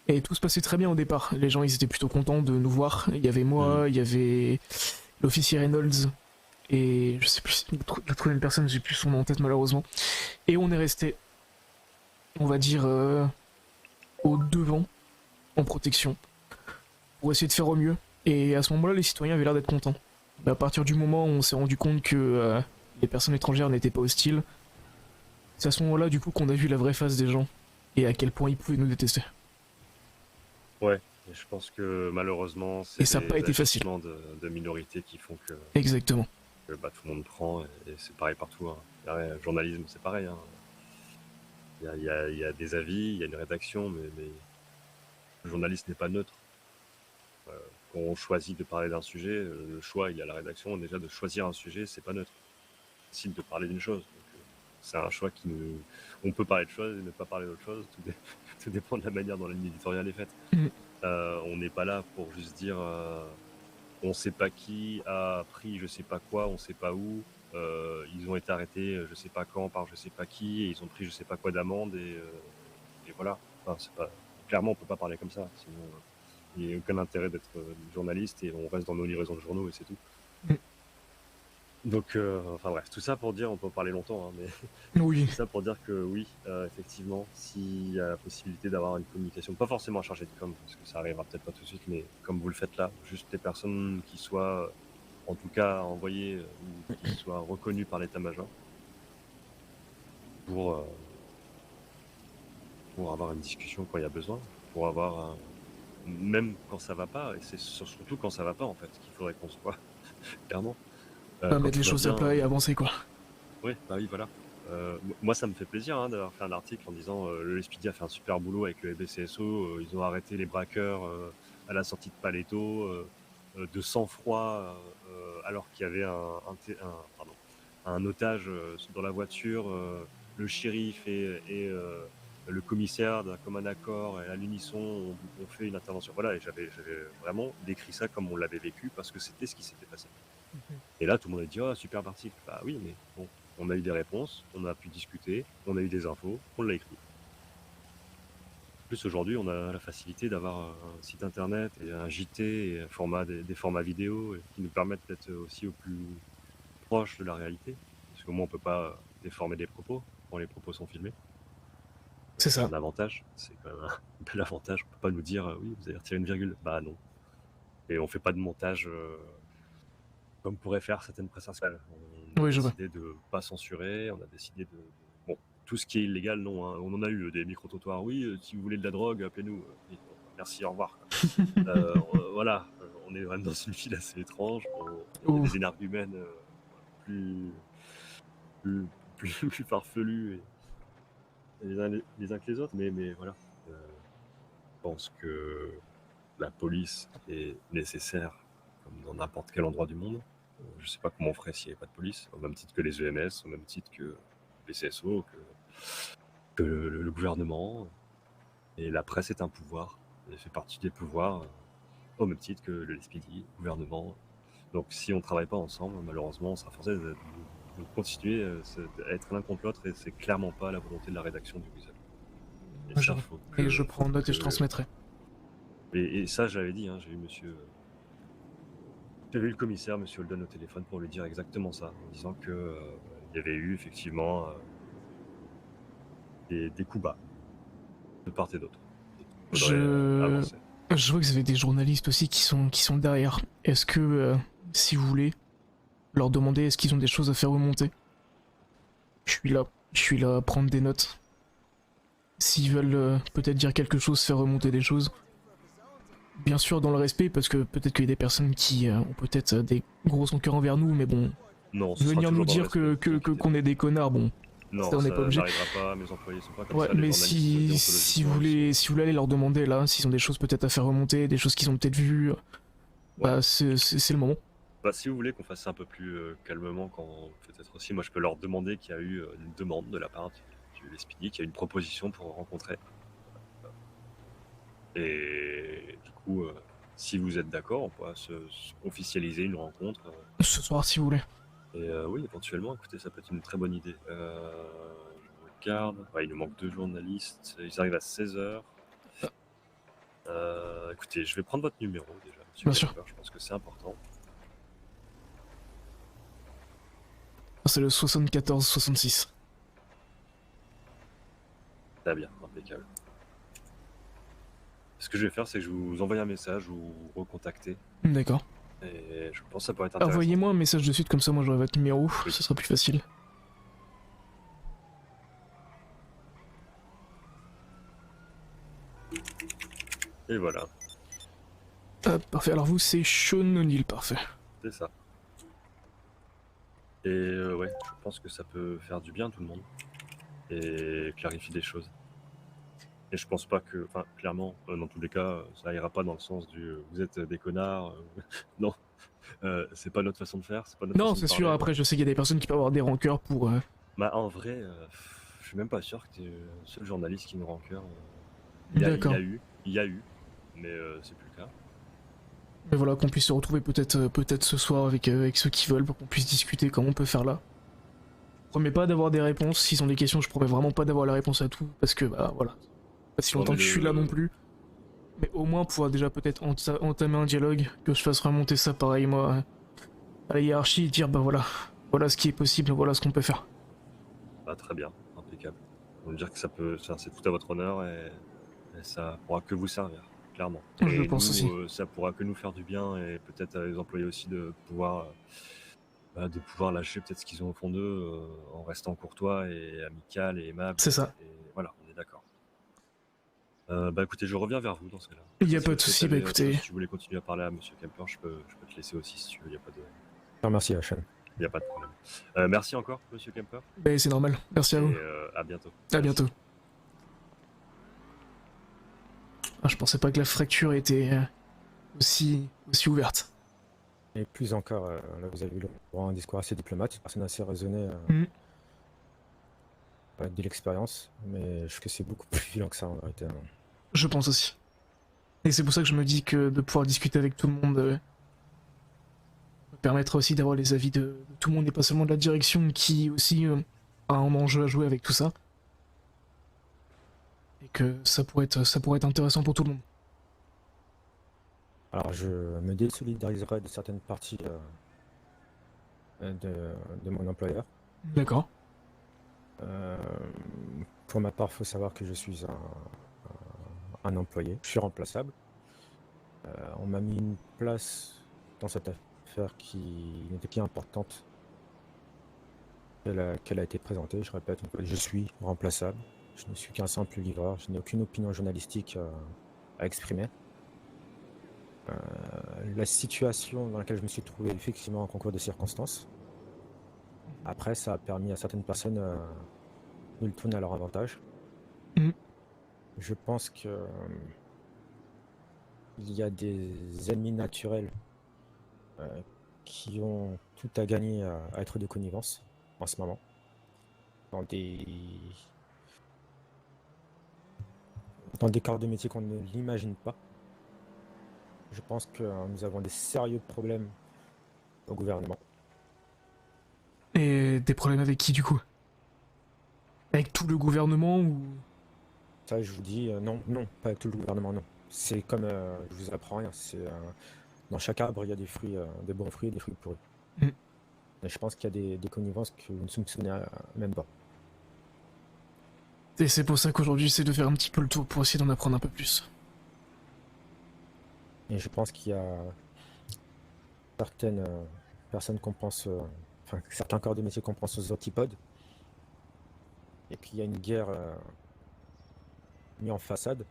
Et tout se passait très bien au départ, les gens ils étaient plutôt contents de nous voir, il y avait moi, il y avait l'officier Reynolds, et je sais plus, la troisième personne, j'ai plus son nom en tête malheureusement. Et on est resté, on va dire, au devant, en protection, pour essayer de faire au mieux. Et à ce moment-là, les citoyens avaient l'air d'être contents. Mais à partir du moment où on s'est rendu compte que les personnes étrangères n'étaient pas hostiles, c'est à ce moment-là du coup qu'on a vu la vraie face des gens et à quel point ils pouvaient nous détester. Ouais, et je pense que malheureusement, c'est ça n'a pas été facile. De minorités qui font que, Exactement. que tout le monde prend, et c'est pareil partout. Hein. Le journalisme, c'est pareil. Hein. Il y a des avis, il y a une rédaction, mais le journaliste n'est pas neutre. Quand on choisit de parler d'un sujet, le choix, il y a la rédaction. Déjà, de choisir un sujet, c'est pas neutre. C'est de parler d'une chose. C'est un choix qui nous... On peut parler de choses et ne pas parler d'autre chose. Tout dépend de la manière dont la ligne éditoriale est faite. On n'est pas là pour juste dire on sait pas qui a pris je sais pas quoi, on sait pas où. Ils ont été arrêtés je sais pas quand par je sais pas qui et ils ont pris je sais pas quoi d'amende et voilà. Enfin, c'est pas... Clairement, on peut pas parler comme ça. Sinon, il n'y a aucun intérêt d'être journaliste et on reste dans nos livraisons de journaux et c'est tout. Donc, enfin bref, tout ça pour dire, on peut en parler longtemps, hein, mais oui. Tout ça pour dire que oui, effectivement, s'il y a la possibilité d'avoir une communication, pas forcément chargée de com, parce que ça arrivera peut-être pas tout de suite, mais comme vous le faites là, juste des personnes qui soient, en tout cas, envoyées ou qui soient reconnues par l'état-major pour avoir une discussion quand il y a besoin, pour avoir même quand ça va pas, et c'est surtout quand ça va pas en fait qu'il faudrait qu'on se voit, clairement. Mettre les choses à plat et avancer quoi. Oui, bah oui, voilà. Moi, ça me fait plaisir hein, d'avoir fait un article en disant le SPD a fait un super boulot avec le BCSO, ils ont arrêté les braqueurs à la sortie de Paletto, de sang-froid, alors qu'il y avait un otage dans la voiture, le shérif et le commissaire d'un commun accord et à l'unisson ont fait une intervention. Voilà, et j'avais vraiment décrit ça comme on l'avait vécu parce que c'était ce qui s'était passé. Et là, tout le monde a dit oh, super article. Bah oui, mais bon, on a eu des réponses, on a pu discuter, on a eu des infos, on l'a écrit. En plus, aujourd'hui, on a la facilité d'avoir un site internet et un JT et des formats vidéo qui nous permettent d'être aussi au plus proche de la réalité. Parce qu'au moins, on peut pas déformer des propos quand les propos sont filmés. C'est ça. Un avantage, c'est quand même un bel avantage. On peut pas nous dire oui, vous avez retiré une virgule. Bah non. Et on fait pas de montage comme pourraient faire certaines presses sociales. On a décidé de pas censurer, on a décidé de... Bon, tout ce qui est illégal, non. Hein. On en a eu des micro-trottoirs. Oui, si vous voulez de la drogue, appelez-nous. Merci, au revoir. Voilà, on est vraiment dans une file assez étrange. On a des énergumènes plus farfelus les uns que les autres, mais voilà. Je pense que la police est nécessaire comme dans n'importe quel endroit du monde. Je sais pas comment on ferait s'il n'y avait pas de police, au même titre que les EMS, au même titre que les CSO, que le gouvernement. Et la presse est un pouvoir, elle fait partie des pouvoirs, au même titre que le SPD, le gouvernement. Donc si on ne travaille pas ensemble, malheureusement, on sera forcé de continuer à être l'un contre l'autre, et c'est clairement pas la volonté de la rédaction du Wizard. Et je prends note et je transmettrai. Et ça, j'avais dit, hein, j'ai eu le commissaire, monsieur Holden, au téléphone pour lui dire exactement ça, en disant que il y avait eu effectivement des coups bas de part et d'autre. Je vois que vous avez des journalistes aussi qui sont derrière. Est-ce que, si vous voulez, leur demander est-ce qu'ils ont des choses à faire remonter? Je suis là à prendre des notes. S'ils veulent peut-être dire quelque chose, faire remonter des choses. Bien sûr dans le respect, parce que peut-être qu'il y a des personnes qui ont peut-être des gros rancœurs envers nous, mais bon... Non, venir nous dire qu'on est des connards, bon... Non, ça, on n'est pas obligé. Pas, mes employés sont pas comme ouais, ça. Mais si vous voulez aller leur demander là, s'ils ont des choses peut-être à faire remonter, des choses qu'ils ont peut-être vues, bah c'est le moment. Bah si vous voulez qu'on fasse ça un peu plus calmement, quand peut-être aussi, moi je peux leur demander qu'il y a eu une demande de la part du SPD, qu'il y a une proposition pour rencontrer. Et du coup, si vous êtes d'accord, on pourra se officialiser une rencontre. Ce soir, si vous voulez. Et oui, éventuellement, écoutez, ça peut être une très bonne idée. Je regarde. Ouais, il nous manque 2 journalistes. Ils arrivent à 16h. Écoutez, je vais prendre votre numéro déjà. Bien sûr. Je pense que c'est important. C'est le 74-66. Très bien, impeccable. Ce que je vais faire, c'est que je vais vous envoyer un message ou vous recontacter. D'accord. Et je pense que ça pourrait être intéressant. Envoyez-moi un message de suite, comme ça moi j'aurai votre numéro, oui. Ce sera plus facile. Et voilà. Parfait, alors vous c'est Sean O'Neill, parfait. C'est ça. Et ouais, je pense que ça peut faire du bien à tout le monde. Et clarifier des choses. Et je pense pas que, enfin, clairement, dans tous les cas, ça ira pas dans le sens du vous êtes des connards. Non, c'est pas notre façon de faire. Pas notre non, c'est sûr. Après, je sais qu'il y a des personnes qui peuvent avoir des rancœurs pour. Bah, en vrai, je suis même pas sûr que t'es le seul journaliste qui a une rancœur. D'accord. Il y a eu, mais c'est plus le cas. Mais voilà, qu'on puisse se retrouver peut-être ce soir avec ceux qui veulent pour qu'on puisse discuter comment on peut faire là. Je promets pas d'avoir des réponses. S'ils ont des questions, je promets vraiment pas d'avoir la réponse à tout parce que bah voilà. Pas si longtemps que je suis là non plus. Mais au moins pouvoir déjà peut-être entamer un dialogue, que je fasse remonter ça pareil moi à la hiérarchie et dire bah voilà ce qui est possible, voilà ce qu'on peut faire. Ah, très bien, impeccable. On veut dire que c'est tout à votre honneur et ça pourra que vous servir, clairement. Je pense aussi. Ça pourra que nous faire du bien et peut-être à les employés aussi de pouvoir lâcher peut-être ce qu'ils ont au fond d'eux en restant courtois et amical et aimable. C'est ça. Et voilà, on est d'accord. Bah écoutez, je reviens vers vous dans ce cas-là. Il n'y a pas de souci, bah écoutez. Si tu voulais continuer à parler à Monsieur Kemper, je peux te laisser aussi si tu veux, il n'y a pas de... Merci, Hachan. Il n'y a pas de problème. Merci encore, monsieur Kemper. Ben, c'est normal. Merci à vous. Et à bientôt. À bientôt. Ah, je pensais pas que la fracture était aussi ouverte. Et plus encore, là vous avez eu le droit à un discours assez diplomate, personne assez raisonné avec de l'expérience, mais je trouve que c'est beaucoup plus violent que ça en vérité. Je pense aussi. Et c'est pour ça que je me dis que de pouvoir discuter avec tout le monde me permettra aussi d'avoir les avis de tout le monde et pas seulement de la direction qui aussi a un enjeu à jouer avec tout ça. Et que ça pourrait être intéressant pour tout le monde. Alors je me désolidariserai de certaines parties de mon employeur. D'accord. Pour ma part, il faut savoir que je suis un employé, je suis remplaçable. On m'a mis une place dans cette affaire qui n'était pas importante qu'elle a été présentée. Je répète, je suis remplaçable, je ne suis qu'un simple livreur, je n'ai aucune opinion journalistique à exprimer. La situation dans laquelle je me suis trouvé est effectivement un concours de circonstances. Après, ça a permis à certaines personnes de le tourner à leur avantage. Je pense que il y a des ennemis naturels qui ont tout à gagner à être de connivence en ce moment. Dans des corps de métier qu'on ne l'imagine pas. Je pense que nous avons des sérieux problèmes au gouvernement. Et des problèmes avec qui du coup? Avec tout le gouvernement ou... Ça, je vous dis, non, pas avec tout le gouvernement, non. C'est comme, je vous apprends rien, dans chaque arbre, il y a des fruits, des bons fruits et des fruits pourris. Et je pense qu'il y a des connivences que vous ne soupçonnez même pas. Et c'est pour ça qu'aujourd'hui, j'essaie de faire un petit peu le tour pour essayer d'en apprendre un peu plus. Et je pense qu'il y a certaines personnes qu'on pense, certains corps de métier qu'on pense aux antipodes. Et puis il y a une guerre mise en façade.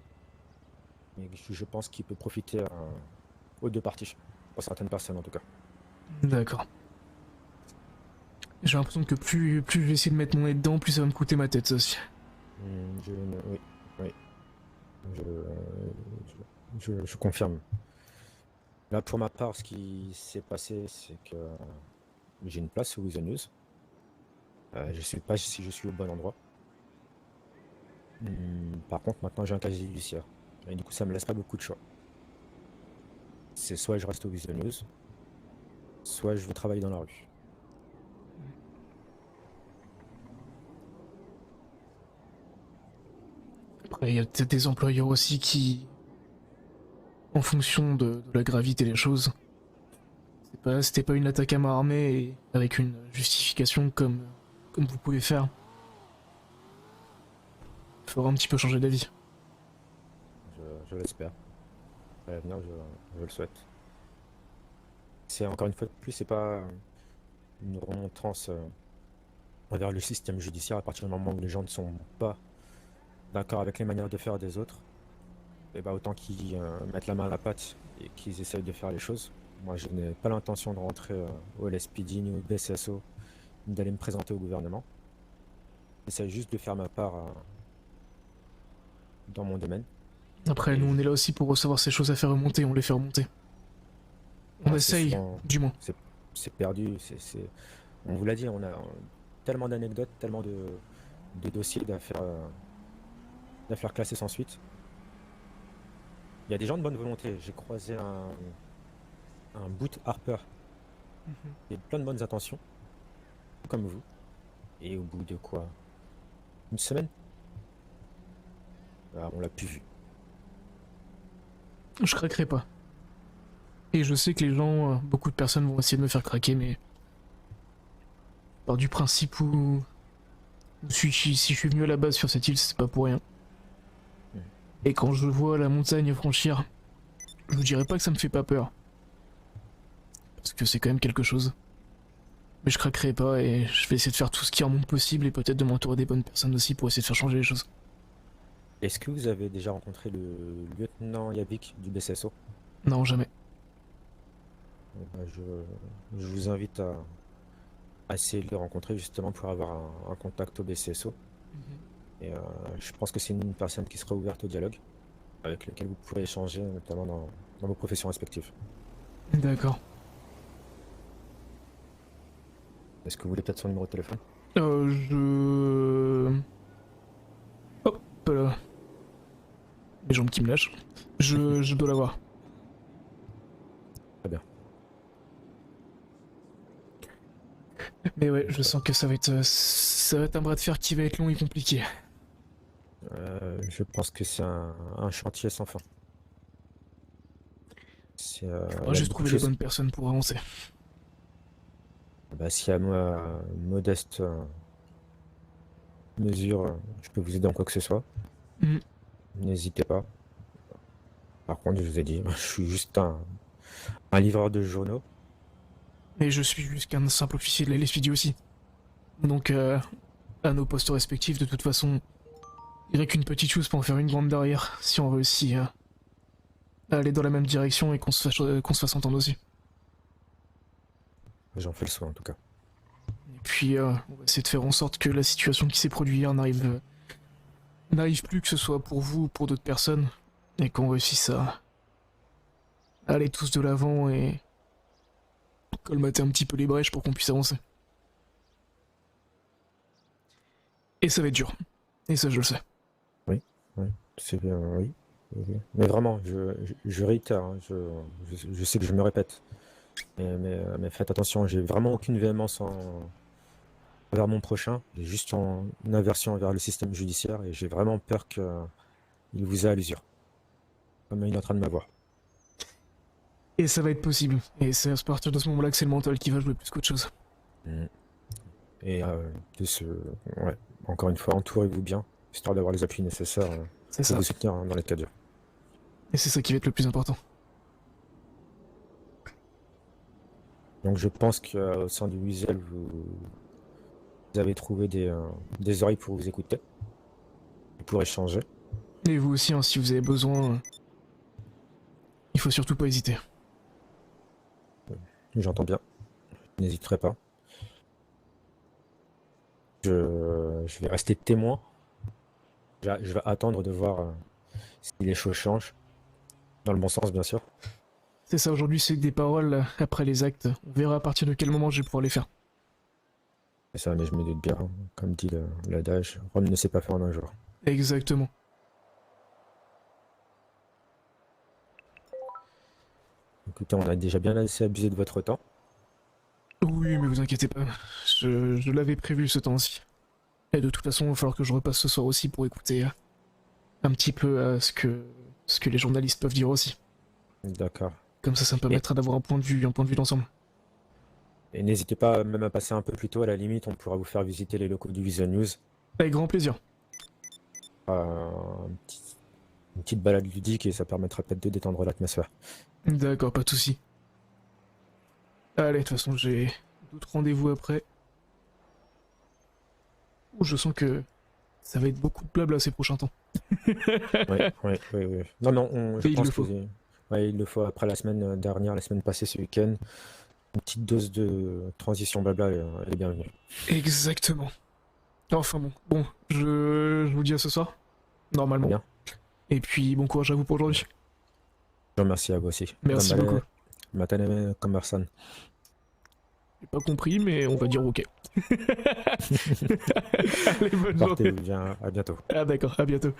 Et je pense qu'il peut profiter aux deux parties. Pour certaines personnes en tout cas. D'accord. J'ai l'impression que plus je vais essayer de mettre mon nez dedans, plus ça va me coûter ma tête, ça aussi. Oui. Je confirme. Là, pour ma part, ce qui s'est passé, c'est que j'ai une place au Weasel News. Je ne sais pas si je suis au bon endroit. Par contre, maintenant, j'ai un casier judiciaire. Et du coup, ça me laisse pas beaucoup de choix. C'est soit je reste au Weasel News, soit je vais travailler dans la rue. Après, il y a peut-être des employeurs aussi qui, en fonction de la gravité des choses, c'était pas une attaque à main armée et avec une justification comme vous pouvez faire. Il faudra un petit peu changer d'avis. Je l'espère. À l'avenir, je le souhaite. C'est encore une fois de plus, c'est pas une remontrance envers le système judiciaire à partir du moment où les gens ne sont pas d'accord avec les manières de faire des autres. Et bah autant qu'ils mettent la main à la pâte et qu'ils essayent de faire les choses. Moi, je n'ai pas l'intention de rentrer au LSPD ni au BSSO, ni d'aller me présenter au gouvernement. J'essaie juste de faire ma part dans mon domaine. Après, nous, on est là aussi pour recevoir ces choses à faire remonter, on les fait remonter. On essaye, du moins. C'est perdu, on vous l'a dit, on a tellement d'anecdotes, tellement de dossiers d'affaires classées sans suite. Il y a des gens de bonne volonté. J'ai croisé un boot Harper. Il y a plein de bonnes intentions, comme vous. Et au bout de quoi? Une semaine? On l'a plus vu. Je craquerai pas. Et je sais que les gens, beaucoup de personnes vont essayer de me faire craquer, mais... Par du principe où... Si je suis venu à la base sur cette île, c'est pas pour rien. Et quand je vois la montagne franchir, je vous dirais pas que ça me fait pas peur. Parce que c'est quand même quelque chose. Mais je craquerai pas et je vais essayer de faire tout ce qui est en mon possible et peut-être de m'entourer des bonnes personnes aussi pour essayer de faire changer les choses. Est-ce que vous avez déjà rencontré le lieutenant Yavik du BSSO? Non, jamais. Je vous invite à essayer de les rencontrer justement pour avoir un contact au BCSO. Et je pense que c'est une personne qui sera ouverte au dialogue, avec laquelle vous pourrez échanger, notamment dans vos professions respectives. D'accord. Est-ce que vous voulez peut-être son numéro de téléphone? Hop là. Les jambes qui me lâchent. Je dois l'avoir. Très bien. Mais ouais, je sens que ça va être un bras de fer qui va être long et compliqué. Je pense que c'est un chantier sans fin. Il y Faudra a juste beaucoup de trouver les choses. bonnes personnes pour avancer. Bah, si à moi, modeste mesure, je peux vous aider en quoi que ce soit, Mm. n'hésitez pas. Par contre, je vous ai dit, je suis juste un livreur de journaux. Et je suis juste qu'un simple officier de la LSPD aussi. Donc, à nos postes respectifs, de toute façon, il n'y aurait qu'une petite chose pour en faire une grande derrière, si on réussit à aller dans la même direction et qu'on se fasse entendre aussi. J'en fais le soin en tout cas. Et puis, on va essayer de faire en sorte que la situation qui s'est produite hier n'arrive plus, que ce soit pour vous ou pour d'autres personnes, et qu'on réussisse à aller tous de l'avant et colmater un petit peu les brèches pour qu'on puisse avancer. Et ça va être dur. Et ça, je le sais. Oui, c'est bien, oui. Oui. Mais vraiment, je réitère, hein, je sais que je me répète. Mais faites attention, j'ai vraiment aucune véhémence envers mon prochain. J'ai juste une aversion envers le système judiciaire et j'ai vraiment peur qu'il vous ait à l'usure. Comme il est en train de m'avoir. Et ça va être possible. Et c'est à partir de ce moment-là que c'est le mental qui va jouer plus qu'autre chose. Et ouais, encore une fois, entourez-vous bien, histoire d'avoir les appuis nécessaires C'est pour ça. vous soutenir dans les cas durs. Et c'est ça qui va être le plus important. Donc je pense qu'au sein du Weasel, vous avez trouvé des oreilles pour vous écouter, pour échanger. Et vous aussi, hein, si vous avez besoin, il faut surtout pas hésiter. J'entends bien, n'hésiterai pas. Je vais rester témoin. Je vais attendre de voir si les choses changent. Dans le bon sens, bien sûr. C'est ça, aujourd'hui, c'est que des paroles après les actes. On verra à partir de quel moment je vais pouvoir les faire. C'est ça, mais je me doute bien. Hein. Comme dit l'adage, Rome ne sait pas faire en un jour. Exactement. Écoutez, on a déjà bien assez abusé de votre temps. Oui, mais vous inquiétez pas. Je l'avais prévu ce temps-ci. Et de toute façon, il va falloir que je repasse ce soir aussi pour écouter un petit peu ce que les journalistes peuvent dire aussi. D'accord. Comme ça me permettra d'avoir un point de vue d'ensemble. Et n'hésitez pas même à passer un peu plus tôt, à la limite, on pourra vous faire visiter les locaux du Visual News. Avec grand plaisir. Une petite balade ludique et ça permettra peut-être de détendre l'atmosphère. D'accord, pas de soucis. Allez, de toute façon, j'ai d'autres rendez-vous après. Ouh, je sens que ça va être beaucoup de blabla ces prochains temps. Oui. Non, je Et il pense le que faut. il le faut après la semaine dernière, la semaine passée, ce week-end. Une petite dose de transition blabla, elle est bienvenue. Exactement. Enfin bon, je vous dis à ce soir, normalement. Bien. Et puis bon courage à vous pour aujourd'hui. Je vous remercie à vous aussi. Merci Comme beaucoup. Matane Conversan. J'ai pas compris, mais on va dire ok. Allez, bonne journée. Portez-vous bien, à bientôt. Ah d'accord, à bientôt.